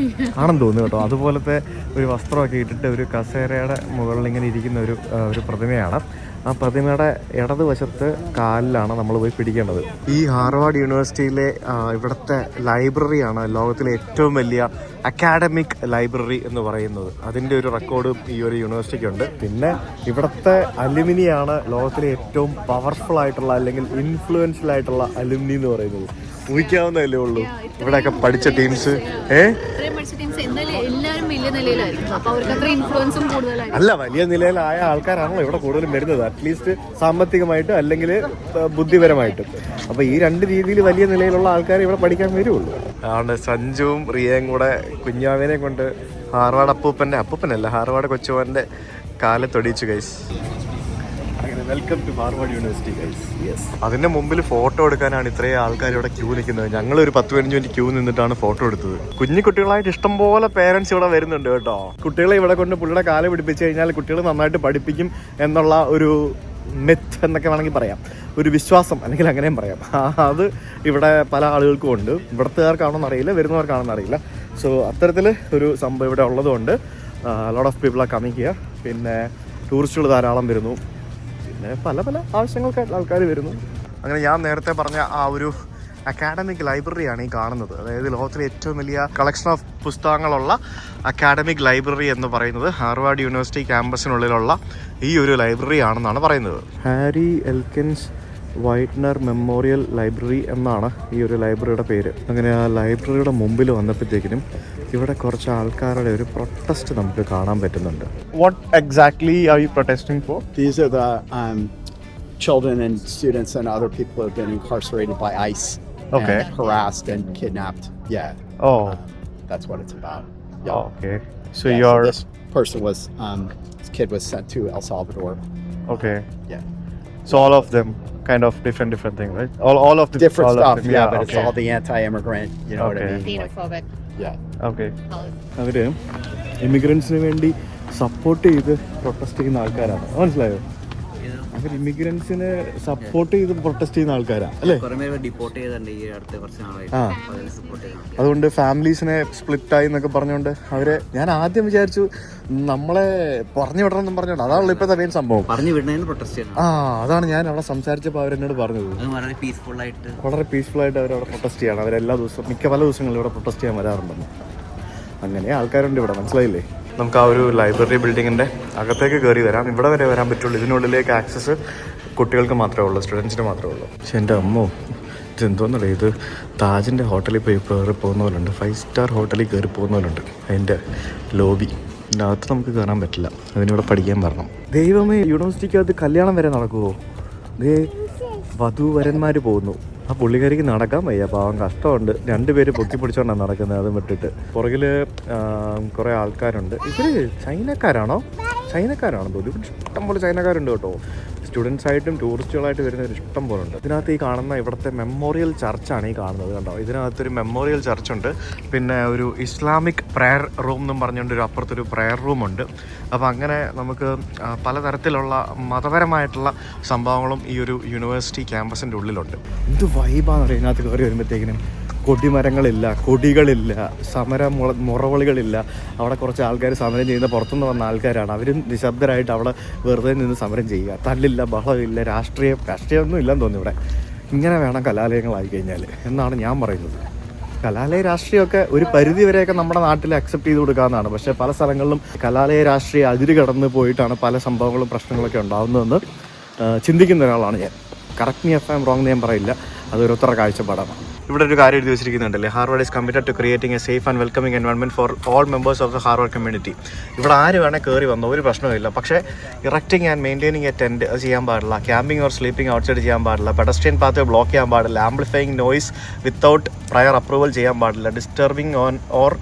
ആണെന്ന് തോന്നുന്നു കേട്ടോ. അതുപോലത്തെ ഒരു വസ്ത്രമൊക്കെ ഇട്ടിട്ട് ഒരു കസേരയുടെ മുകളിൽ ഇങ്ങനെ ഇരിക്കുന്ന ഒരു പ്രതിമയാണ്. ആ പ്രതിമയുടെ ഇടതുവശത്ത് കാലിലാണ് നമ്മൾ പോയി പിടിക്കേണ്ടത്. ഈ ഹാർവാർഡ് യൂണിവേഴ്സിറ്റിയിലെ ഇവിടുത്തെ ലൈബ്രറിയാണ് ലോകത്തിലെ ഏറ്റവും വലിയ അക്കാഡമിക് ലൈബ്രറി എന്ന് പറയുന്നത്. അതിൻ്റെ ഒരു റെക്കോർഡും ഈ ഒരു യൂണിവേഴ്സിറ്റിക്കുണ്ട്. പിന്നെ ഇവിടുത്തെ അലുമിനിയാണ് ലോകത്തിലെ ഏറ്റവും പവർഫുൾ ആയിട്ടുള്ള അല്ലെങ്കിൽ ഇൻഫ്ലുവൻഷ്യൽ ആയിട്ടുള്ള അലുമിനി എന്ന് പറയുന്നത്. ഊഹിക്കാവുന്നതല്ലേ ഉള്ളൂ ഇവിടെയൊക്കെ പഠിച്ച ടീംസ്. അല്ല, വലിയ നിലയിലായ ആൾക്കാരാണല്ലോ ഇവിടെ കൂടുതലും വരുന്നത്, അറ്റ്ലീസ്റ്റ് സാമ്പത്തികമായിട്ട് അല്ലെങ്കിൽ ബുദ്ധിപരമായിട്ടും. അപ്പൊ ഈ രണ്ട് രീതിയിൽ വലിയ നിലയിലുള്ള ആൾക്കാർ ഇവിടെ പഠിക്കാൻ വരുള്ളൂ. ആണ് സഞ്ജുവും റിയയും കൂടെ കുഞ്ഞാവിനെ കൊണ്ട് ഹാർവാർഡ് അപ്പൂപ്പനല്ല ഹാർവാർഡ് കൊച്ചുമോന്റെ കാലെ തൊടിയിച്ചു guys. Welcome to Harvard University guys. Yes, അതിന്റെ മുമ്പിൽ ഫോട്ടോ എടുക്കാനാണ് ഇത്രയും ആൾക്കാർ ഇവിടെ ക്യൂ നിൽക്കുന്നത്. ഞങ്ങളൊരു 10-15 മിനിറ്റ് ക്യൂ നിന്നിട്ടാണ് ഫോട്ടോ എടുത്തത്. കുഞ്ഞു കുട്ടികളായിട്ട് ഇഷ്ടംപോലെ പേരൻസ് ഇവിടെ വരുന്നുണ്ട് കേട്ടോ. കുട്ടികളെ ഇവിടെ കൊണ്ട് പുള്ളിയുടെ കാല് പിടിപ്പിച്ചു കഴിഞ്ഞാൽ കുട്ടികൾ നന്നായിട്ട് പഠിപ്പിക്കും എന്നുള്ള ഒരു മിത്ത് എന്നൊക്കെ വേണമെങ്കിൽ പറയാം, ഒരു വിശ്വാസം അല്ലെങ്കിൽ അങ്ങനെയും പറയാം. അത് ഇവിടെ പല ആളുകൾക്കും ഉണ്ട്. ഇവിടുത്തുകാർക്കാണെന്ന് അറിയില്ല, വരുന്നവർക്കാണെന്ന് അറിയില്ല. സോ അത്തരത്തിൽ ഒരു സംഭവം ഇവിടെ ഉള്ളതുകൊണ്ട് lot of people are coming here. പിന്നെ ടൂറിസ്റ്റുകൾ ധാരാളം വരുന്നു, പിന്നെ പല പല ആവശ്യങ്ങൾക്കായിട്ട് ആൾക്കാർ വരുന്നു. അങ്ങനെ ഞാൻ നേരത്തെ പറഞ്ഞ ആ ഒരു അക്കാഡമിക് ലൈബ്രറിയാണ് ഈ കാണുന്നത്. അതായത് ലോകത്തിലെ ഏറ്റവും വലിയ കളക്ഷൻ ഓഫ് പുസ്തകങ്ങളുള്ള അക്കാഡമിക് ലൈബ്രറി എന്ന് പറയുന്നത് ഹാർവാർഡ് യൂണിവേഴ്സിറ്റി ക്യാമ്പസിനുള്ളിലുള്ള ഈ ഒരു ലൈബ്രറി ആണെന്നാണ് പറയുന്നത്. ഹാരി എൽക്കിൻസ് വൈറ്റ്നർ മെമ്മോറിയൽ ലൈബ്രറി എന്നാണ് ഈ ഒരു ലൈബ്രറിയുടെ പേര്. അങ്ങനെ ആ ലൈബ്രറിയുടെ മുമ്പിൽ വന്നപ്പോഴത്തേക്കിനും ഇവിടെ കുറച്ച് ആൾക്കാരുടെ ഒരു പ്രൊട്ടസ്റ്റ് നമുക്ക് കാണാൻ പറ്റുന്നുണ്ട്. What exactly are you protesting for? These are the children and students and other people who have been incarcerated by ICE. Okay. And harassed and kidnapped. Yeah. Oh. That's what it's about. Yeah. Oh, okay. So yeah, you're... So this person was, this kid was sent to El Salvador. Okay. Yeah. So all of them kind of different thing, right? All of the different all stuff. Of them. Yeah, but okay. it's all the anti-immigrant. You know what I mean? Xenophobic. Yeah. Okay. അവര് ഇമിഗ്രൻസിന് വേണ്ടി സപ്പോർട്ട് ചെയ്ത് പ്രൊട്ടസ്റ്റ് ചെയ്യുന്ന ആൾക്കാരാണ്, മനസ്സിലായോ? അവർ ഇമിഗ്രൻസിനെ സപ്പോർട്ട് ചെയ്ത് പ്രൊട്ടസ്റ്റ് ചെയ്യുന്ന ആൾക്കാരാണ് അല്ലേ? അതുകൊണ്ട് ഫാമിലീസിനെ സ്പ്ലിറ്റായി എന്നൊക്കെ പറഞ്ഞുകൊണ്ട് അവരെ ഞാൻ ആദ്യം വിചാരിച്ചു നമ്മളെ പറഞ്ഞു വിടണമെന്നും പറഞ്ഞോണ്ട്. അതാണല്ലോ ഇപ്പോഴത്തെ മെയിൻ സംഭവം, പറഞ്ഞു വിടുന്നതിന് പ്രൊട്ടസ്റ്റ് ചെയ്യണം. അതാണ് ഞാൻ അവിടെ സംസാരിച്ചപ്പോൾ അവരെന്നോട് പറഞ്ഞത്. വളരെ പീസ്ഫുൾ ആയിട്ട് അവരവിടെ പ്രൊട്ടസ്റ്റ് ചെയ്യണം. അവരെല്ലാ ദിവസവും പല ദിവസങ്ങളിലും ഇവിടെ പ്രൊട്ടസ്റ്റ് ചെയ്യാൻ വരാറുണ്ടെന്ന്. അങ്ങനെ ആൾക്കാരുണ്ട് ഇവിടെ, മനസ്സിലായില്ലേ? നമുക്ക് ആ ഒരു ലൈബ്രറി ബിൽഡിങ്ങിൻ്റെ അകത്തേക്ക് കയറി വരാം. ഇവിടെ വരെ വരാൻ പറ്റുള്ളൂ. ഇതിനുള്ളിലേക്ക് ആക്സസ് കുട്ടികൾക്ക് മാത്രമേ ഉള്ളൂ, സ്റ്റുഡൻസിന് മാത്രമേ ഉള്ളൂ. പക്ഷെ എൻ്റെ അമ്മോ, ഇതെന്തോന്നല്ലേ ഇത്, താജിൻ്റെ ഹോട്ടലിൽ പോയി കയറി പോകുന്ന പോലുണ്ട്, 5 സ്റ്റാർ ഹോട്ടലിൽ കയറി പോകുന്ന പോലുണ്ട്. അതിൻ്റെ ലോബി ഇതിൻ്റെ അകത്ത് നമുക്ക് കയറാൻ പറ്റില്ല, അതിനിവിടെ പഠിക്കാൻ പറഞ്ഞു. ദൈവമേ, യൂണിവേഴ്സിറ്റിക്കകത്ത് കല്യാണം വരെ നടക്കുമോ? ദേ വധൂവരന്മാർ പോകുന്നു. ആ പുള്ളിക്കാരിക്ക് നടക്കാൻ വയ്യ, പാവം, കഷ്ടമുണ്ട്. 2 പേര് പൊക്കി പിടിച്ചോണ്ടാണ് നടക്കുന്നത്, അതും വിട്ടിട്ട്. പുറകിൽ കുറേ ആൾക്കാരുണ്ട്. ഇവർ ചൈനക്കാരാണോ തോന്നി. ഇവിടെ ഇഷ്ടം പോലെ ചൈനക്കാരുണ്ട് കേട്ടോ. സ്റ്റുഡൻസ് ആയിട്ടും ടൂറിസ്റ്റുകളായിട്ട് വരുന്നവർ ഇഷ്ടം പോലെ ഉണ്ട്. ഇതിനകത്ത് ഈ കാണുന്ന ഇവിടുത്തെ മെമ്മോറിയൽ ചർച്ചാണ് ഈ കാണുന്നത്, കണ്ടോ? ഇതിനകത്തൊരു മെമ്മോറിയൽ ചർച്ചുണ്ട്. പിന്നെ ഒരു ഇസ്ലാമിക് പ്രെയർ റൂം എന്നും പറഞ്ഞുകൊണ്ട് ഒരു അപ്പുറത്തൊരു പ്രെയർ റൂമുണ്ട്. അപ്പോൾ അങ്ങനെ നമുക്ക് പലതരത്തിലുള്ള മതപരമായിട്ടുള്ള സംഭവങ്ങളും ഈ ഒരു യൂണിവേഴ്സിറ്റി ക്യാമ്പസിൻ്റെ ഉള്ളിലുണ്ട്. എന്ത് വൈബാന്ന് പറയുക ഇതിനകത്ത് കയറി വരുമ്പോഴത്തേക്കിനും. കൊടിമരങ്ങളില്ല, കൊടികളില്ല, മുറവിളികളില്ല. അവിടെ കുറച്ച് ആൾക്കാർ സമരം ചെയ്യുന്ന പുറത്തുനിന്ന് വന്ന ആൾക്കാരാണ്. അവരും നിശബ്ദരായിട്ട് അവിടെ വെറുതെ നിന്ന് സമരം ചെയ്യുക. തല്ലില്ല, ബഹളമില്ല, രാഷ്ട്രീയമൊന്നും ഇല്ലെന്ന് തോന്നുന്നു ഇവിടെ. ഇങ്ങനെ വേണം കലാലയങ്ങളായി കഴിഞ്ഞാൽ എന്നാണ് ഞാൻ പറയുന്നത്. കലാലയ രാഷ്ട്രീയമൊക്കെ ഒരു പരിധി വരെയൊക്കെ നമ്മുടെ നാട്ടിൽ അക്സെപ്റ്റ് ചെയ്ത് കൊടുക്കാവുന്നതാണ്. പക്ഷേ പല സ്ഥലങ്ങളിലും കലാലയ രാഷ്ട്രീയം അതിര് കടന്ന് പോയിട്ടാണ് പല സംഭവങ്ങളും പ്രശ്നങ്ങളൊക്കെ ഉണ്ടാകുന്നതെന്ന് ചിന്തിക്കുന്ന ഒരാളാണ് ഞാൻ. Correct me if I am wrong എന്ന് ഞാൻ പറയില്ല, അതൊരുത്തര കാഴ്ചപ്പാടാണ്. ഇവിടെ ഒരു കാര്യം എഴുതി വെച്ചിരിക്കുന്നുണ്ടല്ലേ, Harvard is committed to creating a safe and welcoming environment for all members of the Harvard community. ഇവിടെ ആര് വേണേൽ കയറി വന്നോ, ഒരു പ്രശ്നമില്ല. പക്ഷേ erecting and maintaining a tent അത് ചെയ്യാൻ പാടില്ല. ക്യാമ്പിംഗ് ഓർ സ്ലീപ്പിംഗ് ഔട്ട്സൈഡ് ചെയ്യാൻ പാടില്ല. പെഡസ്ട്രിയൻ പാത്ത് ബ്ലോക്ക് ചെയ്യാൻ പാടില്ല. Amplifying noise without prior approval ചെയ്യാൻ പാടില്ല. Disturbing on or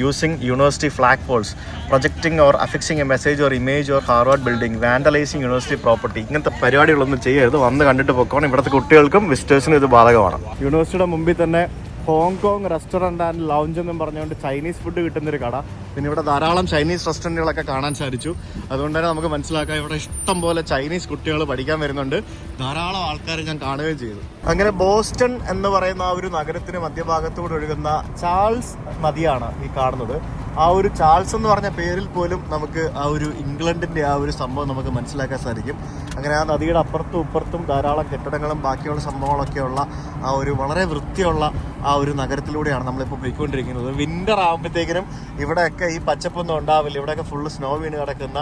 using university flag poles, projecting or affixing a message or image or Harvard building, vandalizing university property. ഇങ്ങനത്തെ പരിപാടികളൊന്നും ചെയ്യരുത്. വന്ന് കണ്ടിട്ട് പോക്കണം. ഇവിടുത്തെ കുട്ടികൾക്കും വിസിറ്റേഴ്സിനും ഇത് ബാധകമാണ്. യൂണിവേഴ്സിറ്റിയുടെ മുമ്പിൽ തന്നെ ഹോങ്കോങ് റെസ്റ്റോറൻറ്റ് ആൻഡ് ലൗഞ്ച് എന്നും പറഞ്ഞുകൊണ്ട് ചൈനീസ് ഫുഡ് കിട്ടുന്നൊരു കട. പിന്നെ ഇവിടെ ധാരാളം ചൈനീസ് റെസ്റ്റോറൻറ്റുകളൊക്കെ കാണാൻ സാധിച്ചു. അതുകൊണ്ട് തന്നെ നമുക്ക് മനസ്സിലാക്കാം ഇവിടെ ഇഷ്ടം പോലെ ചൈനീസ് കുട്ടികൾ പഠിക്കാൻ വരുന്നുണ്ട്. ധാരാളം ആൾക്കാരെ ഞാൻ കാണുകയും ചെയ്തു. അങ്ങനെ ബോസ്റ്റൺ എന്ന് പറയുന്ന ആ ഒരു നഗരത്തിന് മധ്യഭാഗത്തൂടെ ഒഴുകുന്ന ചാൾസ് നദിയാണ് ഈ കാണുന്നത്. ആ ഒരു ചാൾസ് എന്ന് പറഞ്ഞ പേരിൽ പോലും നമുക്ക് ആ ഒരു ഇംഗ്ലണ്ടിൻ്റെ ആ ഒരു സംഭവം നമുക്ക് മനസ്സിലാക്കാൻ സാധിക്കും. അങ്ങനെ ആ നദിയുടെ അപ്പുറത്തും ഇപ്പുറത്തും ധാരാളം കെട്ടിടങ്ങളും ബാക്കിയുള്ള സംഭവങ്ങളൊക്കെയുള്ള ആ ഒരു വളരെ വൃത്തിയുള്ള ആ ഒരു നഗരത്തിലൂടെയാണ് നമ്മളിപ്പോൾ പോയിക്കൊണ്ടിരിക്കുന്നത്. വിൻ്റർ ആകുമ്പോഴത്തേക്കിനും ഇവിടെയൊക്കെ ഈ പച്ചപ്പൊന്നും ഉണ്ടാവില്ല, ഇവിടെയൊക്കെ ഫുള്ള് സ്നോ വീണ് കിടക്കുന്ന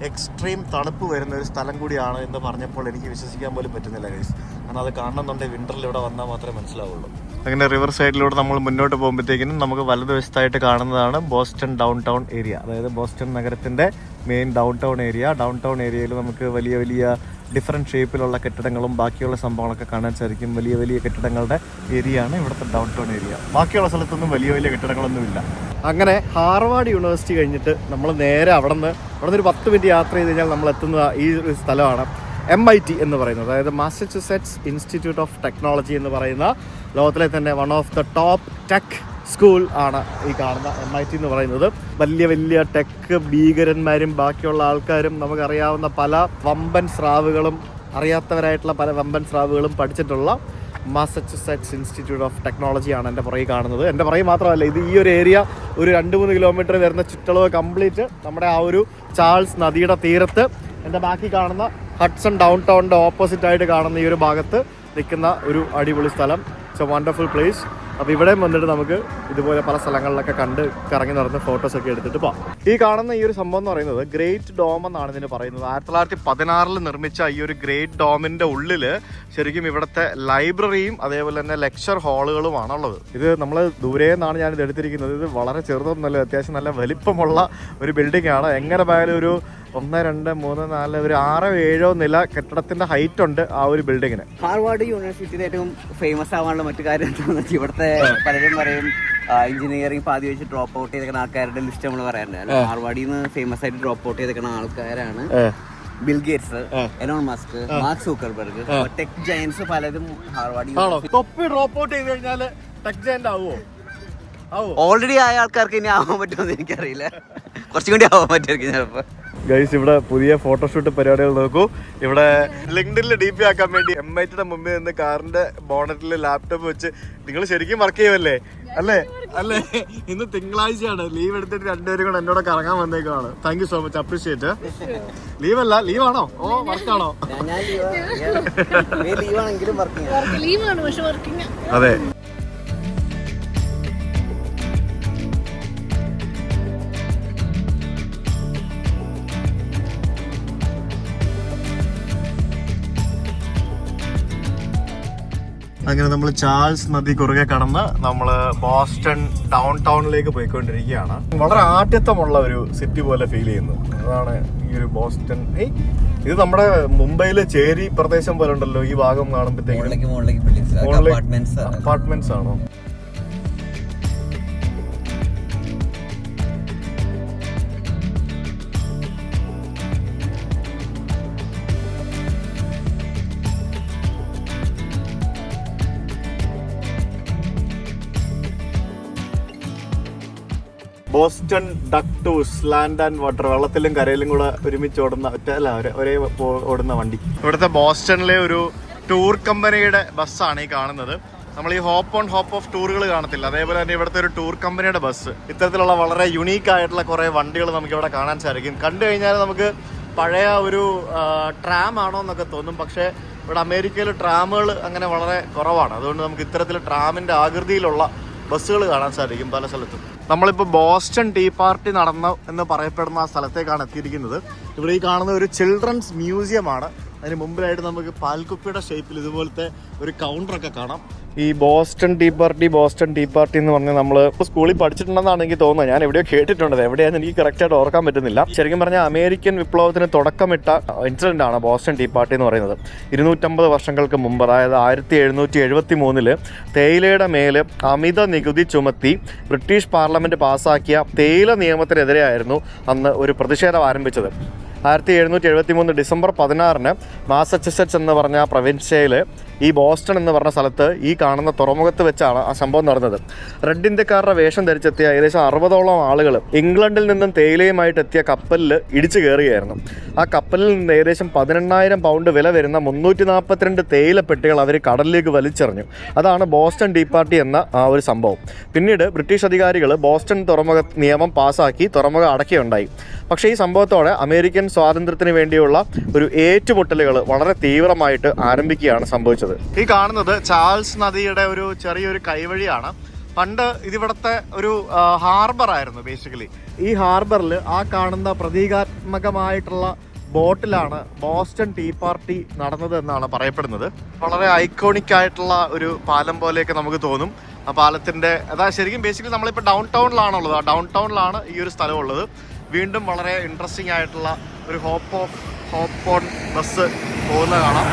എക്സ്ട്രീം തണുപ്പ് വരുന്ന ഒരു സ്ഥലം കൂടിയാണ് എന്ന് പറഞ്ഞപ്പോൾ എനിക്ക് വിശ്വസിക്കാൻ പോലും പറ്റുന്നില്ല ഗൈസ്. കാരണം അത് കാണണമെന്നുണ്ടെങ്കിൽ വിൻ്ററിൽ ഇവിടെ വന്നാൽ മാത്രമേ മനസ്സിലാവുള്ളൂ. അങ്ങനെ റിവർ സൈഡിലൂടെ നമ്മൾ മുന്നോട്ട് പോകുമ്പോഴത്തേക്കിനും നമുക്ക് വലതുവശത്തായിട്ട് കാണുന്നതാണ് ബോസ്റ്റൺ ഡൗൺ ടൗൺ ഏരിയ. അതായത് ബോസ്റ്റൺ നഗരത്തിൻ്റെ main down town area. Down town ഏരിയയിൽ നമുക്ക് വലിയ വലിയ ഡിഫറെൻറ്റ് ഷേപ്പിലുള്ള കെട്ടിടങ്ങളും ബാക്കിയുള്ള സംഭവങ്ങളൊക്കെ കാണാൻ സാധിക്കും. വലിയ വലിയ കെട്ടിടങ്ങളുടെ ഏരിയയാണ് ഇവിടുത്തെ ഡൗൺ ടൗൺ ഏരിയ. ബാക്കിയുള്ള സ്ഥലത്തൊന്നും വലിയ വലിയ കെട്ടിടങ്ങളൊന്നുമില്ല. അങ്ങനെ ഹാർവാർഡ് യൂണിവേഴ്സിറ്റി കഴിഞ്ഞിട്ട് നമ്മൾ നേരെ അവിടെ നിന്ന് ഒരു 10 മിനിറ്റ് യാത്ര ചെയ്ത് കഴിഞ്ഞാൽ നമ്മൾ എത്തുന്ന ഈ ഒരു സ്ഥലമാണ് MIT എന്ന് പറയുന്നത്. അതായത് മാസച്യൂസെറ്റ്സ് ഇൻസ്റ്റിറ്റ്യൂട്ട് ഓഫ് ടെക്നോളജി എന്ന് പറയുന്ന ലോകത്തിലെ തന്നെ one of the top tech school ആണ് ഈ കാണുന്ന MIT എന്ന് പറയുന്നത്. വലിയ വലിയ ടെക് ഭീകരന്മാരും ബാക്കിയുള്ള ആൾക്കാരും നമുക്കറിയാവുന്ന പല വമ്പൻ സ്രാവുകളും അറിയാത്തവരായിട്ടുള്ള പല വമ്പൻ സ്രാവുകളും പഠിച്ചിട്ടുള്ള മാസച്യൂസെറ്റ്സ് ഇൻസ്റ്റിറ്റ്യൂട്ട് ഓഫ് ടെക്നോളജിയാണ് എൻ്റെ പുറകെ കാണുന്നത്. എൻ്റെ പുറകെ മാത്രമല്ല, ഇത് ഈ ഒരു ഏരിയ ഒരു 2-3 കിലോമീറ്റർ വരുന്ന ചുറ്റളവ് കംപ്ലീറ്റ് നമ്മുടെ ആ ഒരു ചാൾസ് നദിയുടെ തീരത്ത് എൻ്റെ ബാക്കി കാണുന്ന ഹഡ്സൺ ഡൗൺ ടൗണിൻ്റെ ഓപ്പോസിറ്റ് ആയിട്ട് കാണുന്ന ഈ ഒരു ഭാഗത്ത് നിൽക്കുന്ന ഒരു അടിപൊളി സ്ഥലം. It's A wonderful place. അപ്പോൾ ഇവിടെ വന്നിട്ട് നമുക്ക് ഇതുപോലെ പല സ്ഥലങ്ങളിലൊക്കെ കണ്ട് കറങ്ങി നടന്ന് ഫോട്ടോസൊക്കെ എടുത്തിട്ട് പോകാം. ഈ കാണുന്ന ഈ ഒരു സംഭവം എന്ന് പറയുന്നത് ഗ്രേറ്റ് ഡോം എന്നാണ് ഇതിന് പറയുന്നത്. 1916 നിർമ്മിച്ച ഈ ഒരു ഗ്രേറ്റ് ഡോമിൻ്റെ ഉള്ളിൽ ശരിക്കും ഇവിടുത്തെ ലൈബ്രറിയും അതേപോലെ തന്നെ ലെക്ചർ ഹാളുകളുമാണുള്ളത്. ഇത് നമ്മൾ ദൂരെ നിന്നാണ് ഞാനിത് എടുത്തിരിക്കുന്നത്. ഇത് വളരെ ചെറുതൊന്നുമല്ല, അത്യാവശ്യം നല്ല വലിപ്പമുള്ള ഒരു ബിൽഡിംഗ് ആണ്. എങ്ങനെ പോയാലും ഒരു 1, 2, 3, 4 ഒരു 6, 7 നില കെട്ടിടത്തിന്റെ ഹൈറ്റ് ഉണ്ട് ആ ഒരു ബിൽഡിങ്ങിന്. ഹാർവാർഡ് യൂണിവേഴ്സിറ്റിയുടെ ഏറ്റവും ഫേമസ് ആവാനുള്ള മറ്റു കാര്യം എന്താണെന്ന് വെച്ചാൽ ഇവിടുത്തെ പലരും പറയും എഞ്ചിനീയറിംഗ് പാതി വെച്ച് ഡ്രോപ്പ് ഔട്ട് ചെയ്തേക്കുന്ന ആൾക്കാരുടെ ലിസ്റ്റ് നമ്മൾ പറയാറുണ്ട്. ഹാർവാർഡിൽ നിന്ന് ഫേമസ് ആയിട്ട് ഡ്രോപ്പ് ഔട്ട് ചെയ്തേക്കുന്ന ആൾക്കാരാണ് Bill Gates, Elon Musk, Mark Zuckerberg. Tech giants പലരും ഹാർവാർഡ് തൊപ്പി ഡ്രോപ്പ് ഔട്ട് ചെയ്ത് കഴിഞ്ഞാൽ ടെക് ജയന്റ് ആവുമോ? ഓൾറെഡി ആയ ആൾക്കാർക്ക് ഇനി ആവാൻ പറ്റുമെന്ന് എനിക്കറിയില്ല. കുറച്ചും കൂടി ആവാൻ പറ്റുമായിരിക്കും ചിലപ്പോൾ. ഗൈസ്, ഇവിടെ പുതിയ ഫോട്ടോഷൂട്ട് പരിപാടികൾ നോക്കൂ. ഇവിടെ ലിങ്ക്ഡിനിൽ DP ആക്കാൻ വേണ്ടി MITയുടെ മുമ്പിൽ നിന്ന് കാറിന്റെ ബോണറ്റിൽ ലാപ്ടോപ്പ് വെച്ച് നിങ്ങൾ ശരിക്കും വർക്ക് ചെയ്യുമല്ലേ? അല്ലേ? ഇന്ന് തിങ്കളാഴ്ചയാണ്, ലീവ് എടുത്തിട്ട് 2 പേരും കൂടെ എന്നോട് കറങ്ങാൻ വന്നേക്കാണ്. Thank you so much, appreciate. ലീവല്ല, ലീവാണോ? ഓ, വർക്കാണോ? അതെ. അങ്ങനെ നമ്മൾ ചാൾസ് നദി കുറുകെ കടന്ന് നമ്മൾ ബോസ്റ്റൺ ഡൗൺ ടൗണിലേക്ക് പോയിക്കൊണ്ടിരിക്കുകയാണ്. വളരെ ആഠ്യത്വമുള്ള ഒരു സിറ്റി പോലെ ഫീൽ ചെയ്യുന്നു. അതാണ് ഈ ഒരു ബോസ്റ്റൺ. ഇത് നമ്മുടെ മുംബൈയിലെ ചേരി പ്രദേശം പോലെ ഉണ്ടല്ലോ ഈ ഭാഗം കാണുമ്പോഴത്തേക്കും. അപ്പാർട്ട്മെന്റ്സ് ആണോ? ബോസ്റ്റൺ ഡക്ടൂസ് ലാൻഡ് ആൻഡ് വാട്ടർ, വെള്ളത്തിലും കരയിലും കൂടെ ഒരുമിച്ച് ഓടുന്ന ഒരേ ഓടുന്ന വണ്ടി. ഇവിടുത്തെ ബോസ്റ്റണിലെ ഒരു ടൂർ കമ്പനിയുടെ ബസ്സാണ് ഈ കാണുന്നത്. നമ്മൾ ഈ ഹോപ്പ് ഓൺ ഹോപ്പ് ഓഫ് ടൂറുകൾ കാണത്തില്ല, അതേപോലെ തന്നെ ഇവിടുത്തെ ഒരു ടൂർ കമ്പനിയുടെ ബസ്. ഇത്തരത്തിലുള്ള വളരെ യുണീക്ക് ആയിട്ടുള്ള കുറേ വണ്ടികൾ നമുക്ക് ഇവിടെ കാണാൻ സാധിക്കും. കണ്ടു കഴിഞ്ഞാൽ നമുക്ക് പഴയ ഒരു ട്രാം ആണോ എന്നൊക്കെ തോന്നും. പക്ഷേ ഇവിടെ അമേരിക്കയിൽ ട്രാമുകൾ അങ്ങനെ വളരെ കുറവാണ്. അതുകൊണ്ട് നമുക്ക് ഇത്തരത്തിൽ ട്രാമിൻ്റെ ആകൃതിയിലുള്ള ബസ്സുകൾ കാണാൻ സാധിക്കും പല സ്ഥലത്തും. നമ്മളിപ്പോൾ ബോസ്റ്റൺ ടീ പാർട്ടി നടന്ന എന്ന് പറയപ്പെടുന്ന ആ സ്ഥലത്തേക്കാണ് എത്തിയിരിക്കുന്നത്. ഇവിടെ ഈ കാണുന്ന ഒരു ചിൽഡ്രൻസ് മ്യൂസിയമാണ്. അതിന് മുമ്പിലായിട്ട് നമുക്ക് പാൽക്കുപ്പിയുടെ ഷേപ്പിൽ ഇതുപോലത്തെ ഒരു കൗണ്ടറൊക്കെ കാണാം. ഈ ബോസ്റ്റൺ ടീ പാർട്ടി എന്ന് പറഞ്ഞാൽ നമ്മൾ സ്കൂളിൽ പഠിച്ചിട്ടുണ്ടെന്നാണ് എനിക്ക് തോന്നുന്നത്. ഞാൻ എവിടെയോ കേട്ടിട്ടുണ്ട്, എവിടെയാണെന്ന് എനിക്ക് കറക്റ്റായിട്ട് ഓർക്കാൻ പറ്റുന്നില്ല. ശരിക്കും പറഞ്ഞാൽ അമേരിക്കൻ വിപ്ലവത്തിന് തുടക്കമിട്ട ഇൻസിഡൻ്റ് ആണ് ബോസ്റ്റൺ ടീ പാർട്ടി എന്ന് പറയുന്നത്. 250 വർഷങ്ങൾക്ക് മുമ്പ്, അതായത് 1773 തേയിലയുടെ മേൽ അമിത നികുതി ചുമത്തി ബ്രിട്ടീഷ് പാർലമെൻറ്റ് പാസ്സാക്കിയ തേയില നിയമത്തിനെതിരെയായിരുന്നു അന്ന് ഒരു പ്രതിഷേധം ആരംഭിച്ചത്. 1773 ഡിസംബർ 16 മാസച്യൂസെറ്റ്സ് എന്ന് പറഞ്ഞ പ്രവിൻഷ്യയിൽ ഈ ബോസ്റ്റൺ എന്ന് പറഞ്ഞ സ്ഥലത്ത് ഈ കാണുന്ന തുറമുഖത്ത് വെച്ചാണ് ആ സംഭവം നടന്നത്. റെഡ് ഇന്ത്യക്കാരുടെ വേഷം ധരിച്ചെത്തിയ ഏകദേശം 60ഓളം ആളുകൾ ഇംഗ്ലണ്ടിൽ നിന്നും തേയിലയുമായിട്ട് എത്തിയ കപ്പലിൽ ഇടിച്ചു കയറുകയായിരുന്നു. ആ കപ്പലിൽ നിന്ന് ഏകദേശം 18,000 പൗണ്ട് വില വരുന്ന 342 തേയില പെട്ടികൾ അവർ കടലിലേക്ക് വലിച്ചെറിഞ്ഞു. അതാണ് ബോസ്റ്റൺ ടീ പാർട്ടി എന്ന ആ ഒരു സംഭവം. പിന്നീട് ബ്രിട്ടീഷ് അധികാരികൾ ബോസ്റ്റൺ തുറമുഖ നിയമം പാസ്സാക്കി തുറമുഖം അടയ്ക്കുകയുണ്ടായി. പക്ഷേ ഈ സംഭവത്തോടെ അമേരിക്കൻ സ്വാതന്ത്ര്യത്തിന് വേണ്ടിയുള്ള ഒരു ഏറ്റുമുട്ടലുകൾ വളരെ തീവ്രമായിട്ട് ആരംഭിക്കുകയാണ് സംഭവിച്ചത്. ഈ കാണുന്നത് ചാൾസ് നദിയുടെ ഒരു ചെറിയൊരു കൈവഴിയാണ്. പണ്ട് ഇതിവിടുത്തെ ഒരു ഹാർബറായിരുന്നു ബേസിക്കലി. ഈ ഹാർബറിൽ ആ കാണുന്ന പ്രതീകാത്മകമായിട്ടുള്ള ബോട്ടിലാണ് ബോസ്റ്റൺ ടീ പാർട്ടി നടന്നത് എന്നാണ് പറയപ്പെടുന്നത്. വളരെ ഐക്കോണിക് ആയിട്ടുള്ള ഒരു പാലം പോലെയൊക്കെ നമുക്ക് തോന്നും. ആ പാലത്തിൻ്റെ ശരിക്കും ബേസിക്കലി നമ്മളിപ്പോൾ ഡൗൺ ടൗണിലാണുള്ളത്. ആ ഡൗൺ ടൗണിലാണ് ഈ ഒരു സ്ഥലമുള്ളത്. വീണ്ടും വളരെ ഇൻട്രസ്റ്റിംഗ് ആയിട്ടുള്ള ഒരു ഹോപ്പ് ഓൺ ബസ് പോകുന്ന കാണാം.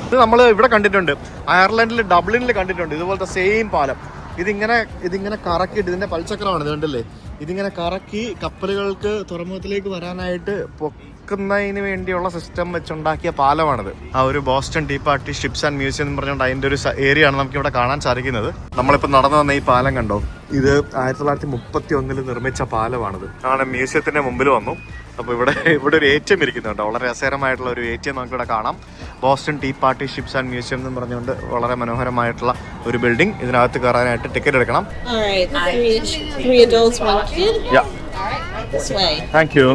ഇത് നമ്മൾ ഇവിടെ കണ്ടിട്ടുണ്ട്, അയർലൻഡിൽ ഡബ്ലിനിൽ കണ്ടിട്ടുണ്ട് ഇതുപോലത്തെ സെയിം പാലം. ഇതിങ്ങനെ കറക്കിയിട്ട്, ഇതിൻ്റെ പൽചക്രമാണ് ഇത് കണ്ടില്ലേ, ഇതിങ്ങനെ കറക്കി കപ്പലുകൾക്ക് തുറമുഖത്തിലേക്ക് വരാനായിട്ട് പൊക്കുന്നതിന് വേണ്ടിയുള്ള സിസ്റ്റം വെച്ചുണ്ടാക്കിയ പാലമാണിത്. ആ ഒരു Boston Tea Party Ships and Museum എന്ന് പറഞ്ഞുകൊണ്ട് അതിൻ്റെ ഒരു ഏരിയ ആണ് നമുക്കിവിടെ കാണാൻ സാധിക്കുന്നത്. നമ്മളിപ്പോൾ നടന്നു വന്ന ഈ പാലം കണ്ടോ, ഇത് 1931 നിർമ്മിച്ച പാലമാണിത്. അങ്ങനെ മ്യൂസിയത്തിൻ്റെ മുമ്പിൽ വന്നു. അപ്പോൾ ഇവിടെ ഒരു ATM ഇരിക്കുന്നുണ്ട്. വളരെ രസകരമായിട്ടുള്ള ഒരു ATM നമുക്കിവിടെ കാണാം. Boston Tea Party Ships and Museum എന്ന് പറഞ്ഞുകൊണ്ട് വളരെ മനോഹരമായിട്ടുള്ള ഒരു ബിൽഡിംഗ്. ഇതിനകത്ത് കയറാനായിട്ട് ടിക്കറ്റ് എടുക്കണം. Three adults, 1 kid. Yeah. This way. Thank you.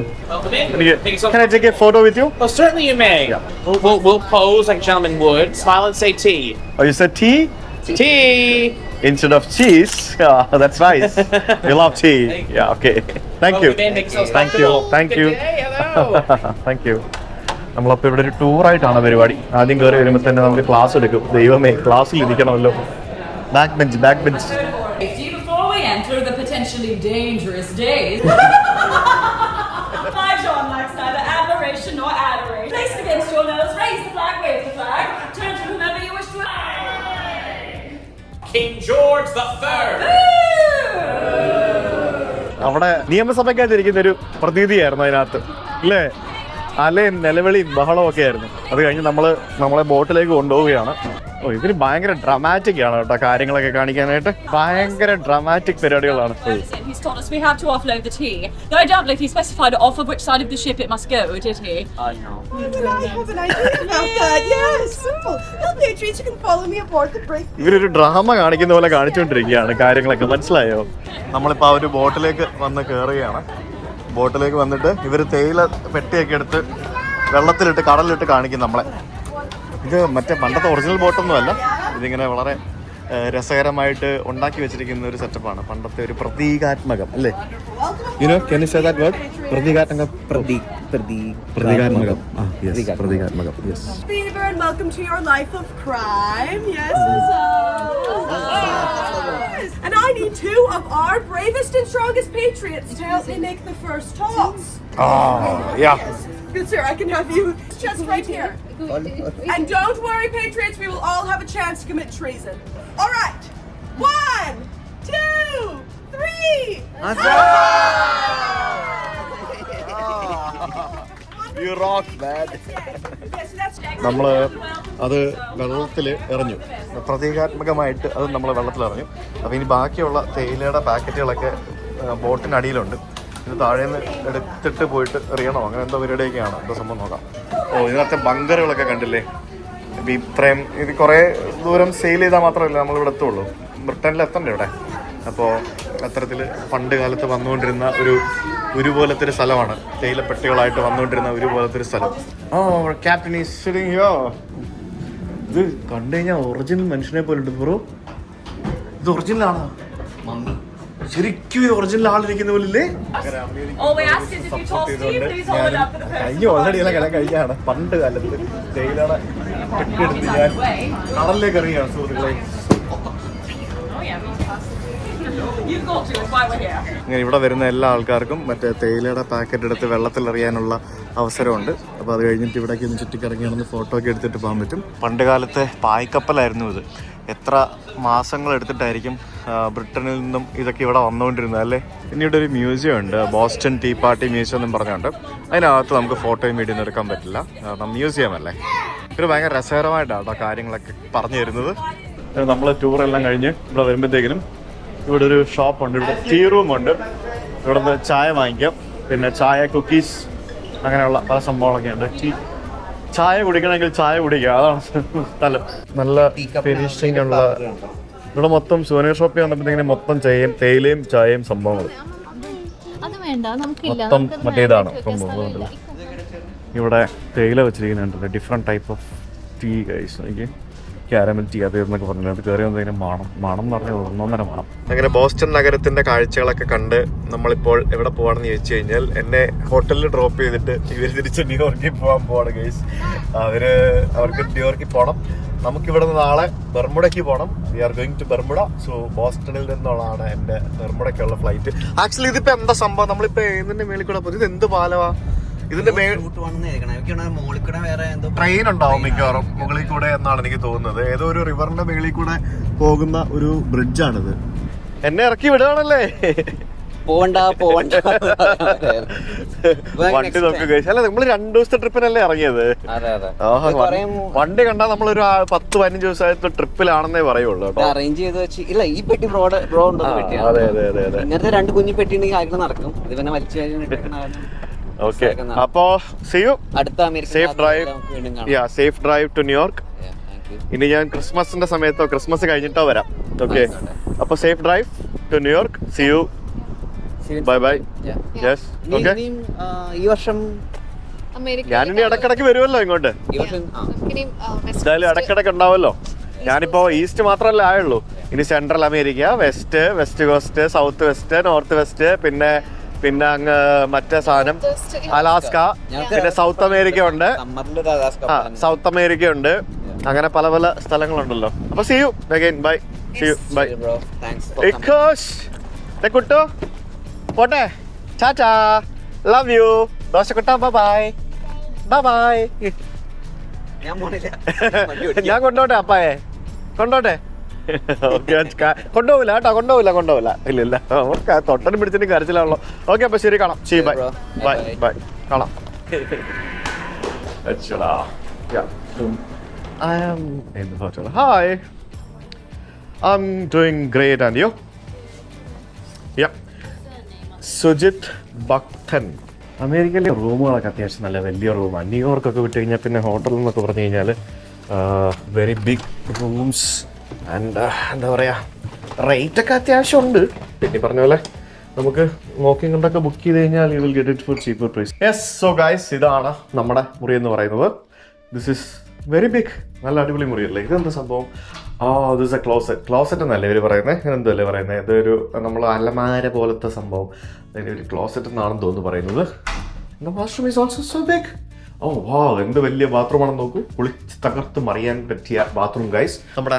Can I take a photo with you? Oh, certainly you may. Yeah. We'll pose like a gentleman would. Smile and say tea. Oh, you said tea? Tea! Instead of cheese? Yeah, that's nice. We love tea. Yeah, okay. Thank you. Thank you. Thank you. Thank you. നമ്മളപ്പോൾ ഇവിടെ ഒരു ടൂറായിട്ടാണ് പരിപാടി. ആദ്യം കയറി വരുമ്പോൾ തന്നെ നമുക്ക് ക്ലാസ് എടുക്കും. ദൈവമേ, ക്ലാസ്സിൽ ഇരിക്കണമല്ലോ. Back bench. Before we enter the potentially dangerous days, my John likes neither admiration nor adoration. Place it against your nose, raise the flag, wave the flag, turn to whomever you wish to. King George III! അവിടെ നിയമസഭയ്ക്കകത്തിരിക്കുന്ന ഒരു പ്രതീതിയായിരുന്നു അതിനകത്ത്, അല്ലേ? അലയും നിലവിളിയും ബഹളവും ഒക്കെ ആയിരുന്നു. അത് കഴിഞ്ഞ് നമ്മളെ ബോട്ടിലേക്ക് കൊണ്ടുപോവുകയാണ്. ഇതിന് ഭയങ്കര ഡ്രാമാറ്റിക് ആണ് കേട്ടോ, കാര്യങ്ങളൊക്കെ കാണിക്കാനായിട്ട് ഭയങ്കര ഡ്രാമാറ്റിക് പരിപാടികളാണ്. He's told us we have to offload the tea. Though I don't believe he specified off of which side of the ship it must go, did he? I have an idea about that. Yeah, simple. Well, Patriots, you can follow me aboard the break. ഇവരൊരു ഡ്രാമ കാണിക്കുന്ന പോലെ കാണിച്ചുകൊണ്ടിരിക്കുകയാണ് കാര്യങ്ങളൊക്കെ. മനസ്സിലായോ? നമ്മളിപ്പോൾ ആ ഒരു ബോട്ടിലേക്ക് വന്ന് കയറുകയാണ്. ബോട്ടിലേക്ക് വന്നിട്ട് ഇവർ തേയില പെട്ടിയൊക്കെ എടുത്ത് വെള്ളത്തിലിട്ട് കടലിലിട്ട് കാണിക്കും നമ്മളെ. ഇത് മറ്റേ പണ്ടത്തെ ഒറിജിനൽ ബോട്ടൊന്നും അല്ല. ഇതിങ്ങനെ വളരെ രസകരമായിട്ട് ഉണ്ടാക്കി വെച്ചിരിക്കുന്ന ഒരു സെറ്റപ്പാണ്. പണ്ടത്തെ ഒരു പ്രതീകാത്മകം, അല്ലേ? Can you say that word? പ്രതീകാത്മകം. പ്രതീകാത്മകം. പ്രതീകാത്മകം. Yes. Beaver, and welcome to your life of crime. Yes. And I need 2 of our bravest and strongest patriots to help me make the first toss. Yeah. Good sir, I can have you just right here. And don't worry, patriots, we will all have a chance to commit treason. All right. 1, 2, 3. You rock, man. Yes, that's നമ്മൾ അത് വെള്ളത്തിൽ എറിഞ്ഞു, പ്രതീകാത്മകമായിട്ട് അത് നമ്മൾ വെള്ളത്തിൽ എറിഞ്ഞു. അപ്പോൾ ഇനി ബാക്കിയുള്ള തേയിലയുടെ പാക്കറ്റുകളൊക്കെ ബോട്ടിനടിയിലുണ്ട്. ഇത് താഴെ നിന്ന് എടുത്തിട്ട് പോയിട്ട് എറിയണോ, അങ്ങനെ എന്തോ പരിപാടിയൊക്കെയാണ്. എന്തോ സംഭവം നോക്കാം. ഇതിനകത്തെ ബങ്കറുകളൊക്കെ കണ്ടില്ലേ? ഇപ്പം ഇത്രയും ഇത് കുറേ ദൂരം സെയിൽ ചെയ്താൽ മാത്രമല്ല നമ്മളിവിടെ എത്തുള്ളൂ. ബ്രിട്ടനിൽ എത്തണ്ടേ ഇവിടെ. അപ്പോൾ അത്തരത്തിൽ പണ്ട് കാലത്ത് വന്നുകൊണ്ടിരുന്ന ഒരു പോലത്തെ ഒരു സ്ഥലമാണ്. തേയിലപ്പെട്ടികളായിട്ട് വന്നുകൊണ്ടിരുന്ന ഒരു പോലത്തെ ഒരു സ്ഥലം. Captain is sitting here. ഇത് കണ്ടു കഴിഞ്ഞാൽ ഒറിജിനൽ മനുഷ്യനെ പോലെ ഉണ്ട് ബ്രോ. ഇത് ഒറിജിനലാണോ? ശരിക്കും original ആളിരിക്കുന്ന പോലില്ലേ? All we ask is if you toss tea, please hold it up for the person. കഴിഞ്ഞ ഓൾറെഡി എല്ലാം കിടം കഴിഞ്ഞാണ്. പണ്ട് കാലത്ത് തേയിലയുടെ പെട്ടിയെടുത്ത് ഞാൻ കടലിലേക്ക് ഇറങ്ങിയാണ് സുഹൃത്തുക്കളെ. You've got to, it's why we're here. ഇങ്ങനെ ഇവിടെ വരുന്ന എല്ലാ ആൾക്കാർക്കും മറ്റേ തേയിലയുടെ പാക്കറ്റ് എടുത്ത് വെള്ളത്തിൽ എറിയാനുള്ള അവസരമുണ്ട്. അപ്പോൾ അത് കഴിഞ്ഞിട്ട് ഇവിടേക്ക് ഒന്ന് ചുറ്റിക്കിറങ്ങിയാണെന്ന് ഫോട്ടോ ഒക്കെ എടുത്തിട്ട് പോകാൻ പറ്റും. പണ്ട് കാലത്തെ പായ്ക്കപ്പലായിരുന്നു ഇത്. എത്ര മാസങ്ങൾ എടുത്തിട്ടായിരിക്കും ബ്രിട്ടനിൽ നിന്നും ഇതൊക്കെ ഇവിടെ വന്നുകൊണ്ടിരുന്നത്, അല്ലേ? പിന്നീട് ഒരു മ്യൂസിയം ഉണ്ട്, ബോസ്റ്റൺ ടീ പാർട്ടി മ്യൂസിയം എന്നും പറഞ്ഞുകൊണ്ട്. അതിനകത്ത് നമുക്ക് ഫോട്ടോയും വീഡിയോ ഒന്നും എടുക്കാൻ പറ്റില്ല, കാരണം മ്യൂസിയം അല്ലേ. ഇവർ ഭയങ്കര രസകരമായിട്ടാണ് കേട്ടോ കാര്യങ്ങളൊക്കെ പറഞ്ഞു തരുന്നത്. നമ്മൾ ടൂറെല്ലാം കഴിഞ്ഞ് ഇവിടെ വരുമ്പോഴത്തേക്കിനും ഇവിടെ ഒരു ഷോപ്പുണ്ട്, ഇവിടെ ടീ റൂമുണ്ട്. ഇവിടെ നിന്ന് ചായ വാങ്ങിക്കാം, പിന്നെ ചായ, കുക്കീസ്, അങ്ങനെയുള്ള പല സംഭവങ്ങളൊക്കെ ഉണ്ട്. ചായ കുടിക്കണമെങ്കിൽ ചായ കുടിക്കുക, അതാണ് സ്ഥലം. നല്ല ഫിനിഷിംഗ് ഉള്ള ഇവിടെ മൊത്തം സുവനീർ ഷോപ്പിൽ വന്നപ്പോഴത്തേക്കിനും മൊത്തം തേയിലയും ചായയും സംഭവങ്ങളും മൊത്തം മറ്റേതാണ് സംഭവം. ഇവിടെ തേയില വെച്ചിരിക്കുന്നുണ്ട്, different type of tea guys. എനിക്ക് ക്യാരമൽ ടീ അത് എന്നൊക്കെ പറഞ്ഞിട്ട് കയറി വന്നതിന് മണം എന്ന് പറഞ്ഞാൽ ഒന്നൊന്നര മണം. അങ്ങനെ ബോസ്റ്റൺ നഗരത്തിന്റെ കാഴ്ചകളൊക്കെ കണ്ട് നമ്മളിപ്പോൾ എവിടെ പോവാണെന്ന് ചോദിച്ചു കഴിഞ്ഞാൽ എന്നെ ഹോട്ടലിൽ ഡ്രോപ്പ് ചെയ്തിട്ട് ഇവർ തിരിച്ച് ന്യൂയോർക്കിൽ പോകാൻ പോവാണ് ഗൈസ്. അവർക്ക് ന്യൂയോർക്കിൽ പോകണം. നമുക്കിവിടെ നിന്ന് നാളെ ബർമുഡയ്ക്ക് പോകണം. We are going to Bermuda. So ബോസ്റ്റണിൽ നിന്നുള്ളതാണ് എൻ്റെ ബർമുഡയ്ക്കുള്ള ഫ്ലൈറ്റ്. ആക്ച്വലി ഇതിപ്പോ എന്താ സംഭവം, നമ്മളിപ്പോ ഇതിന്റെ മേളിൽ കൂടെ പോകും. ഇത് എന്ത് പാലവാ? ഇതിന്റെ ട്രെയിൻ ഉണ്ടാവും മിക്കവാറും മുകളിൽ കൂടെ എന്നാണ് എനിക്ക് തോന്നുന്നത്. ഏതോ ഒരു റിവറിന്റെ മേളിൽ കൂടെ പോകുന്ന ഒരു ബ്രിഡ്ജാണിത്. എന്നെ ഇറക്കി വിടുകയാണല്ലേ? പോവണ്ട വണ്ടി നോക്കുക. അല്ല, നമ്മള് 2 ദിവസത്തെ ട്രിപ്പിനല്ലേ ഇറങ്ങിയത്. വണ്ടി കണ്ടാൽ നമ്മളൊരു 10-15 ദിവസമായിട്ട് ട്രിപ്പിലാണെന്നേ പറയുള്ളൂ കേട്ടോ. അറേഞ്ച് ചെയ്ത് വെച്ച് ഇല്ല, ഈ പെട്ടി ബ്രോ ഉണ്ടോ പെട്ടിയാണ്. ഇങ്ങനത്തെ 2 കുഞ്ഞു പെട്ടി ഉണ്ടെങ്കിൽ ആഗ്രഹം നടക്കും. ഇത് പിന്നെ വലിച്ചു. ഓക്കെ, അപ്പോ see you. അടുത്ത സേഫ് ഡ്രൈവ് ടു ന്യൂയോർക്ക്. ഇനി ഞാൻ ക്രിസ്മസിന്റെ സമയത്തോ ക്രിസ്മസ് കഴിഞ്ഞിട്ടോ വരാം. ഓക്കെ, അപ്പൊ safe drive to New York. See you. Bye. Yes, okay. ഈ വർഷം ഞാനിനി ഇടക്കിടക്ക് വരുമല്ലോ ഇങ്ങോട്ട്. എന്തായാലും ഇടക്കിടക്ക് ഉണ്ടാവല്ലോ. ഞാനിപ്പോ ഈസ്റ്റ് മാത്രമല്ല ആയുള്ളൂ. ഇനി central America, west cost, south west, north west, പിന്നെ അങ്ങ് മറ്റേ സാധനം അലാസ്ക, പിന്നെ സൗത്ത് അമേരിക്ക ഉണ്ട്. സൗത്ത് അമേരിക്ക ഉണ്ട്. അങ്ങനെ പല പല സ്ഥലങ്ങളുണ്ടല്ലോ. അപ്പൊ see you again. Bye. See you. Bye. കുട്ടോ പോട്ടെ. ടാറ്റാ. Love you. ദോശക്കുട്ട. ബൈ. ഞാൻ കൊണ്ടോട്ടെ അപ്പായെ? കൊണ്ടോട്ടെ? കൊണ്ടുപോവില്ല കേട്ടോ, കൊണ്ടുപോവില്ല. ഇല്ല, തൊട്ടനും പിടിച്ചിട്ട് കരച്ചിലാണല്ലോ. ഓക്കെ, അപ്പൊ ശരി, കാണാം. ശരി, ബൈ. കാണാം. Hi, I'm doing great, and you? Yeah. Sujith ഭക്തൻ. അമേരിക്കയിലെ റൂമുകളൊക്കെ അത്യാവശ്യം നല്ല വലിയ റൂമാണ്. ന്യൂയോർക്കൊക്കെ വിട്ട് കഴിഞ്ഞാൽ പിന്നെ ഹോട്ടൽ എന്നൊക്കെ പറഞ്ഞു കഴിഞ്ഞാൽ വെരി ബിഗ് റൂംസ് ആൻഡ് എന്താ പറയുക, റേറ്റൊക്കെ അത്യാവശ്യം ഉണ്ട്. പിന്നെ പറഞ്ഞ പോലെ നമുക്ക് നോക്കി കണ്ടൊക്കെ ബുക്ക് ചെയ്ത് കഴിഞ്ഞാൽ you will get it for cheaper price. Yes, so guys, ഇതാണ് നമ്മുടെ മുറി എന്ന് പറയുന്നത്. This is very big. നല്ല അടിപൊളി മുറിയല്ലേ? ഇതെന്താ സംഭവം? ദിസ് എ ക്ലോസറ്റ് എന്നല്ലേ ഇവർ പറയുന്നത്? എന്തല്ലേ പറയുന്നത്? ഇതൊരു നമ്മൾ അലമാര പോലത്തെ സംഭവം. അതിൻ്റെ ഒരു ക്ലോസറ്റ് എന്നാണെന്ന് തോന്നുന്നു പറയുന്നത്. Washroom is also so big. എന്ത് വലിയ ബാത്റൂമാണെന്ന് നോക്കൂ. കുളിച്ച് തകർത്ത് മറിയാൻ പറ്റിയ ബാത്റൂം ഗൈസ്. നമ്മുടെ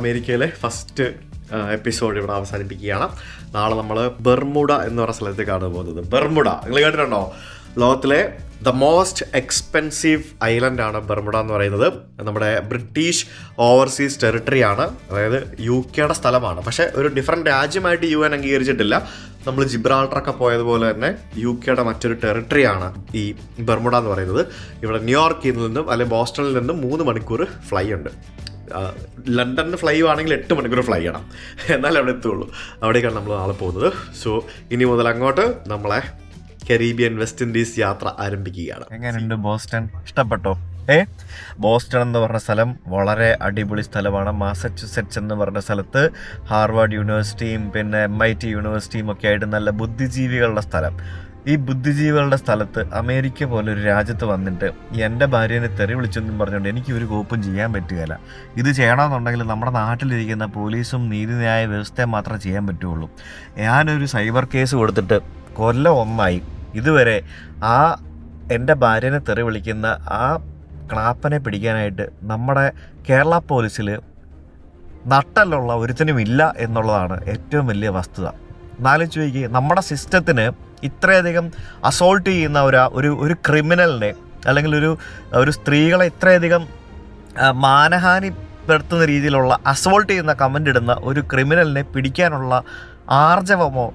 അമേരിക്കയിലെ ഫസ്റ്റ് എപ്പിസോഡ് ഇവിടെ അവസാനിപ്പിക്കുകയാണ്. നാളെ നമ്മൾ ബർമുഡ എന്ന് പറയുന്ന സ്ഥലത്തേക്കാണ് പോകുന്നത്. ബർമുഡ നിങ്ങൾ കേട്ടിട്ടുണ്ടോ? ലോകത്തിലെ ദ മോസ്റ്റ് എക്സ്പെൻസീവ് ഐലൻഡാണ് ബർമുഡ എന്ന് പറയുന്നത്. നമ്മുടെ ബ്രിട്ടീഷ് ഓവർസീസ് ടെറിട്ടറിയാണ്, അതായത് UK സ്ഥലമാണ്. പക്ഷേ ഒരു ഡിഫറെൻറ്റ് രാജ്യമായിട്ട് UN അംഗീകരിച്ചിട്ടില്ല. നമ്മൾ ജിബ്രാൾട്ടറൊക്കെ പോയതുപോലെ തന്നെ UK മറ്റൊരു ടെറിട്ടറിയാണ് ഈ ബർമുഡ എന്ന് പറയുന്നത്. ഇവിടെ ന്യൂയോർക്കിൽ നിന്നും അല്ലെങ്കിൽ ബോസ്റ്റണിൽ നിന്നും 3 മണിക്കൂർ ഫ്ലൈ ഉണ്ട്. ലണ്ടനിൽ ഫ്ലൈ ആണെങ്കിൽ 8 മണിക്കൂർ ഫ്ലൈ ചെയ്യണം, എന്നാലും അവിടെ എത്തുള്ളൂ. അവിടേക്കാണ് നമ്മൾ നാളെ പോകുന്നത്. സോ ഇനി മുതൽ അങ്ങോട്ട് നമ്മളെ കരീബിയൻ വെസ്റ്റ് ഇൻഡീസ് യാത്ര ആരംഭിക്കുകയാണ്. എങ്ങനെയുണ്ട് ബോസ്റ്റൺ? ഇഷ്ടപ്പെട്ടോ? ബോസ്റ്റൺ എന്ന് പറഞ്ഞ സ്ഥലം വളരെ അടിപൊളി സ്ഥലമാണ്. മാസച്യുസെറ്റ്സ് എന്ന് പറഞ്ഞ സ്ഥലത്ത് ഹാർവാർഡ് യൂണിവേഴ്സിറ്റിയും പിന്നെ MIT യൂണിവേഴ്സിറ്റിയും ഒക്കെ ആയിട്ട് നല്ല ബുദ്ധിജീവികളുടെ സ്ഥലം. ഈ ബുദ്ധിജീവികളുടെ സ്ഥലത്ത് അമേരിക്ക പോലൊരു രാജ്യത്ത് വന്നിട്ട് എൻ്റെ ഭാര്യനെ തെറി വിളിച്ചെന്നും പറഞ്ഞുകൊണ്ട് എനിക്ക് ഒരു കോപ്പും ചെയ്യാൻ പറ്റുകയില്ല. ഇത് ചെയ്യണമെന്നുണ്ടെങ്കിൽ നമ്മുടെ നാട്ടിലിരിക്കുന്ന പോലീസും നീതിന്യായ വ്യവസ്ഥയും മാത്രമേ ചെയ്യാൻ പറ്റുള്ളൂ. ഞാനൊരു സൈബർ കേസ് കൊടുത്തിട്ട് കൊല്ലം 1 ഇതുവരെ ആ എൻ്റെ ഭാര്യനെ തെറി വിളിക്കുന്ന ആ ക്ലാപ്പനെ പിടിക്കാനായിട്ട് നമ്മുടെ കേരള പോലീസിൽ നട്ടലുള്ള ഒരുത്തനും ഇല്ല എന്നുള്ളതാണ് ഏറ്റവും വലിയ വസ്തുത. നാലോചിച്ച് നോക്കി, നമ്മുടെ സിസ്റ്റത്തിന് ഇത്രയധികം അസോൾട്ട് ചെയ്യുന്ന ഒരു ക്രിമിനലിനെ അല്ലെങ്കിൽ ഒരു സ്ത്രീകളെ ഇത്രയധികം മാനഹാനിപ്പെടുത്തുന്ന രീതിയിലുള്ള അസോൾട്ട് ചെയ്യുന്ന കമൻ്റ് ഇടുന്ന ഒരു ക്രിമിനലിനെ പിടിക്കാനുള്ള ആർജവമോ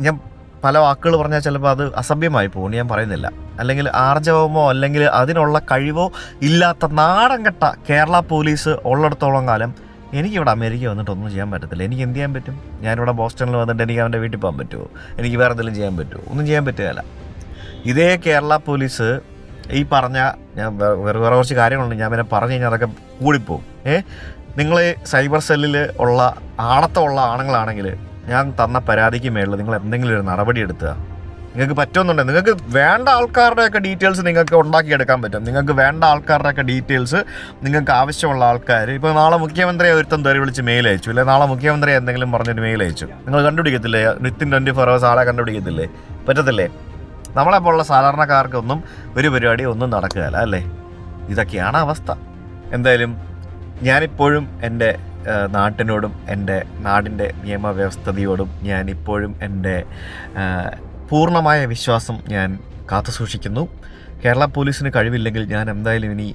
ഞാൻ പല വാക്കുകൾ പറഞ്ഞാൽ ചിലപ്പോൾ അത് അസഭ്യമായി പോകും, ഞാൻ പറയുന്നില്ല. അല്ലെങ്കിൽ ആർജവമോ അല്ലെങ്കിൽ അതിനുള്ള കഴിവോ ഇല്ലാത്ത നാടൻ കെട്ട കേരള പോലീസ് ഉള്ളിടത്തോളം കാലം എനിക്കിവിടെ അമേരിക്ക വന്നിട്ട് ഒന്നും ചെയ്യാൻ പറ്റത്തില്ല. എനിക്ക് എന്ത് ചെയ്യാൻ പറ്റും? ഞാനിവിടെ ബോസ്റ്റണിൽ വന്നിട്ട് എനിക്ക് അവൻ്റെ വീട്ടിൽ പോകാൻ പറ്റുമോ? എനിക്ക് വേറെ എന്തെങ്കിലും ചെയ്യാൻ പറ്റുമോ? ഒന്നും ചെയ്യാൻ പറ്റുകയില്ല. ഇതേ കേരള പോലീസ് ഈ പറഞ്ഞ, ഞാൻ വേറെ കുറച്ച് കാര്യങ്ങളുണ്ട്, ഞാൻ പിന്നെ പറഞ്ഞു കഴിഞ്ഞാൽ അതൊക്കെ കൂടിപ്പോവും. നിങ്ങൾ സൈബർ സെല്ലിൽ ഉള്ള ആണത്തമുള്ള ആണുങ്ങളാണെങ്കിൽ ഞാൻ തന്ന പരാതിക്ക് മേളിൽ നിങ്ങൾ എന്തെങ്കിലും ഒരു നടപടി എടുത്തുക. നിങ്ങൾക്ക് പറ്റുമെന്നുണ്ടെങ്കിൽ നിങ്ങൾക്ക് വേണ്ട ആൾക്കാരുടെയൊക്കെ ഡീറ്റെയിൽസ് നിങ്ങൾക്ക് ഉണ്ടാക്കിയെടുക്കാൻ പറ്റും. നിങ്ങൾക്ക് വേണ്ട ആൾക്കാരുടെയൊക്കെ ഡീറ്റെയിൽസ്, നിങ്ങൾക്ക് ആവശ്യമുള്ള ആൾക്കാർ, ഇപ്പോൾ നാളെ മുഖ്യമന്ത്രിയെ ഒരുത്തം തെറി വിളിച്ച് മെയിൽ അയച്ചു, അല്ലെങ്കിൽ നാളെ മുഖ്യമന്ത്രി എന്തെങ്കിലും പറഞ്ഞൊരു മെയിൽ അയച്ചു, നിങ്ങൾ കണ്ടുപിടിക്കത്തില്ലേ? വിത്തിൻ 24 hours ആളെ കണ്ടുപിടിക്കത്തില്ലേ? പറ്റത്തില്ലേ? നമ്മളെപ്പോലുള്ള സാധാരണക്കാർക്കൊന്നും ഒരു പരിപാടി ഒന്നും നടക്കുകയില്ല, അല്ലേ? ഇതൊക്കെയാണ് അവസ്ഥ. എന്തായാലും ഞാനിപ്പോഴും എൻ്റെ നാട്ടിനോടും എൻ്റെ നാടിൻ്റെ നിയമവ്യവസ്ഥതയോടും ഞാനിപ്പോഴും എൻ്റെ പൂർണ്ണമായ വിശ്വാസം ഞാൻ കാത്തു സൂക്ഷിക്കുന്നു. കേരള പോലീസിന് കഴിവില്ലെങ്കിൽ ഞാൻ എന്തായാലും ഇനി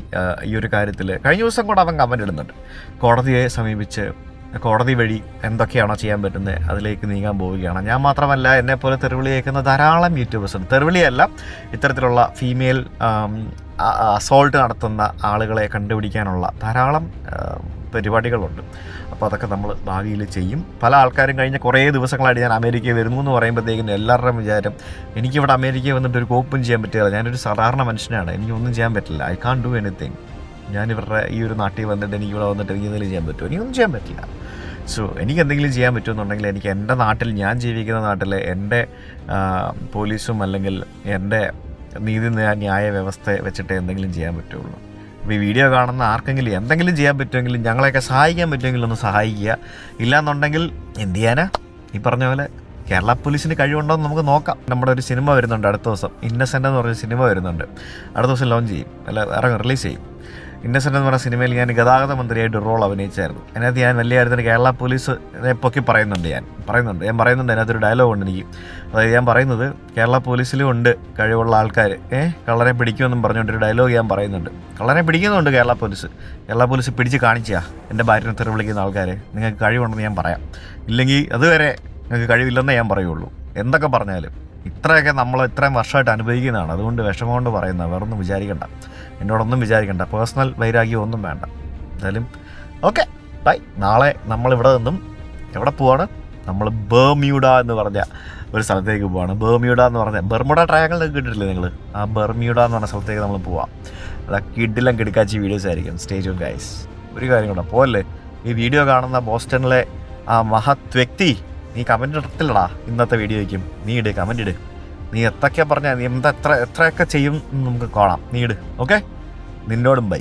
ഈ ഒരു കാര്യത്തിൽ, കഴിഞ്ഞ ദിവസം കൂടെ അവൻ കമൻ്റ് ഇടുന്നുണ്ട്, കോടതിയെ സമീപിച്ച് കോടതി വഴി എന്തൊക്കെയാണോ ചെയ്യാൻ പറ്റുന്നത് അതിലേക്ക് നീങ്ങാൻ പോവുകയാണ്. ഞാൻ മാത്രമല്ല, എന്നെപ്പോലെ തെറിവിളി കേൾക്കുന്ന ധാരാളം യൂട്യൂബേഴ്സുണ്ട്. തെറിവിളിയല്ല, ഇത്തരത്തിലുള്ള ഫീമെയിൽ അസോൾട്ട് നടത്തുന്ന ആളുകളെ കണ്ടുപിടിക്കാനുള്ള ധാരാളം പരിപാടികളുണ്ട്. അപ്പോൾ അതൊക്കെ നമ്മൾ ഭാവിയിൽ ചെയ്യും. പല ആൾക്കാരും കഴിഞ്ഞ കുറേ ദിവസങ്ങളായിട്ട് ഞാൻ അമേരിക്കയിൽ വരുന്നു എന്ന് പറയുമ്പോഴത്തേക്കും എല്ലാവരുടെയും വിചാരം എനിക്കിവിടെ അമേരിക്കയിൽ വന്നിട്ട് ഒരു കോപ്പും ചെയ്യാൻ പറ്റില്ല, ഞാനൊരു സാധാരണ മനുഷ്യനാണ്, എനിക്കൊന്നും ചെയ്യാൻ പറ്റില്ല, ഐ കാൺ ഡു എനിത്തിങ്. ഞാനിവരുടെ ഈ ഒരു നാട്ടിൽ വന്നിട്ട് എനിക്കിവിടെ വന്നിട്ട് എനിക്ക് എന്തെങ്കിലും ചെയ്യാൻ പറ്റുമോ? എനിക്കൊന്നും ചെയ്യാൻ പറ്റില്ല. സോ എനിക്ക് എന്തെങ്കിലും ചെയ്യാൻ പറ്റുമെന്നുണ്ടെങ്കിൽ എനിക്ക് എൻ്റെ നാട്ടിൽ, ഞാൻ ജീവിക്കുന്ന നാട്ടിലെ എൻ്റെ പോലീസും അല്ലെങ്കിൽ എൻ്റെ നീതി ന്യായ വ്യവസ്ഥ വെച്ചിട്ട് എന്തെങ്കിലും ചെയ്യാൻ പറ്റുള്ളൂ. അപ്പോൾ ഈ വീഡിയോ കാണുന്ന ആർക്കെങ്കിലും എന്തെങ്കിലും ചെയ്യാൻ പറ്റുമെങ്കിലും, ഞങ്ങളെയൊക്കെ സഹായിക്കാൻ പറ്റുമെങ്കിലും ഒന്ന് സഹായിക്കുക. ഇല്ലയെന്നുണ്ടെങ്കിൽ എന്ത് ചെയ്യാനാ? ഈ പറഞ്ഞ പോലെ കേരള പോലീസിന് കഴിവുണ്ടോ എന്ന് നമുക്ക് നോക്കാം. നമ്മുടെ ഒരു സിനിമ വരുന്നുണ്ട് അടുത്ത ദിവസം, ഇന്നസെൻ്റ് എന്ന് പറഞ്ഞ സിനിമ വരുന്നുണ്ട്, അടുത്ത ദിവസം ലോഞ്ച് ചെയ്യും, റിലീസ് ചെയ്യും. ഇന്നസെൻ്റ് എന്ന് പറഞ്ഞ സിനിമയിൽ ഞാൻ ഗതാഗത മന്ത്രിയായിട്ട് റോൾ അഭിനയിച്ചായിരുന്നു. അതിനകത്ത് ഞാൻ വലിയ കാര്യത്തിന് കേരള പോലീസിനെ പൊക്കി പറയുന്നുണ്ട്. ഞാൻ പറയുന്നുണ്ട് അതിനകത്തൊരു ഡയലോഗ് ഉണ്ട് എനിക്ക്. അതായത് ഞാൻ പറയുന്നത് കേരള പോലീസിലും ഉണ്ട് കഴിവുള്ള ആൾക്കാർ, കള്ളനെ പിടിക്കുമെന്നും പറഞ്ഞുകൊണ്ടൊരു ഡയലോഗ് ഞാൻ പറയുന്നുണ്ട്. കള്ളനെ പിടിക്കുന്നുണ്ട് കേരള പോലീസ് പിടിച്ച് കാണിച്ചാ എൻ്റെ ഭാര്യനെ തെറി വിളിക്കുന്ന ആൾക്കാരെ, നിങ്ങൾക്ക് കഴിവുണ്ടെന്ന് ഞാൻ പറയാം. ഇല്ലെങ്കിൽ അതുവരെ നിങ്ങൾക്ക് കഴിവില്ലെന്നേ ഞാൻ പറയുള്ളൂ. എന്തൊക്കെ പറഞ്ഞാലും ഇത്രയൊക്കെ നമ്മൾ ഇത്രയും വർഷമായിട്ട് അനുഭവിക്കുന്നതാണ്. അതുകൊണ്ട് വിഷമം കൊണ്ട് പറയുന്നത്, വേറൊന്നും വിചാരിക്കണ്ട, എന്നോടൊന്നും വിചാരിക്കണ്ട, പേഴ്സണൽ വൈരാഗ്യം ഒന്നും വേണ്ട. എന്തായാലും ഓക്കെ, ബൈ. നാളെ നമ്മളിവിടെ നിന്നും എവിടെ പോവാണ്? നമ്മൾ ബെർമ്യൂഡ എന്ന് പറഞ്ഞ ഒരു സ്ഥലത്തേക്ക് പോവാണ്. ബെർമ്യൂഡ എന്ന് പറഞ്ഞ ബെർമുഡ ട്രയാങ്കിളൊക്കെ കേട്ടിട്ടില്ലേ നിങ്ങൾ? ആ ബെർമ്യൂഡ എന്ന് പറഞ്ഞ സ്ഥലത്തേക്ക് നമ്മൾ പോവാം. അതാ കിഡിലും കിടക്കാച്ചി വീഡിയോസ് ആയിരിക്കും. Stay tune guys. ഒരു കാര്യം കൂടെ, പോവല്ലേ? ഈ വീഡിയോ കാണുന്ന ബോസ്റ്റണിലെ ആ മഹത് വ്യക്തി, നീ കമൻ്റ് ഇടത്തില്ലടാ ഇന്നത്തെ വീഡിയോയ്ക്കും. നീ ഇട്, കമൻ്റ് ഇട്. നീ എത്രയൊക്കെ പറഞ്ഞാൽ നീ എത്രയൊക്കെ ചെയ്യും നമുക്ക് കാണാം. നീ ഇട്. Okay, നിന്നോടും by.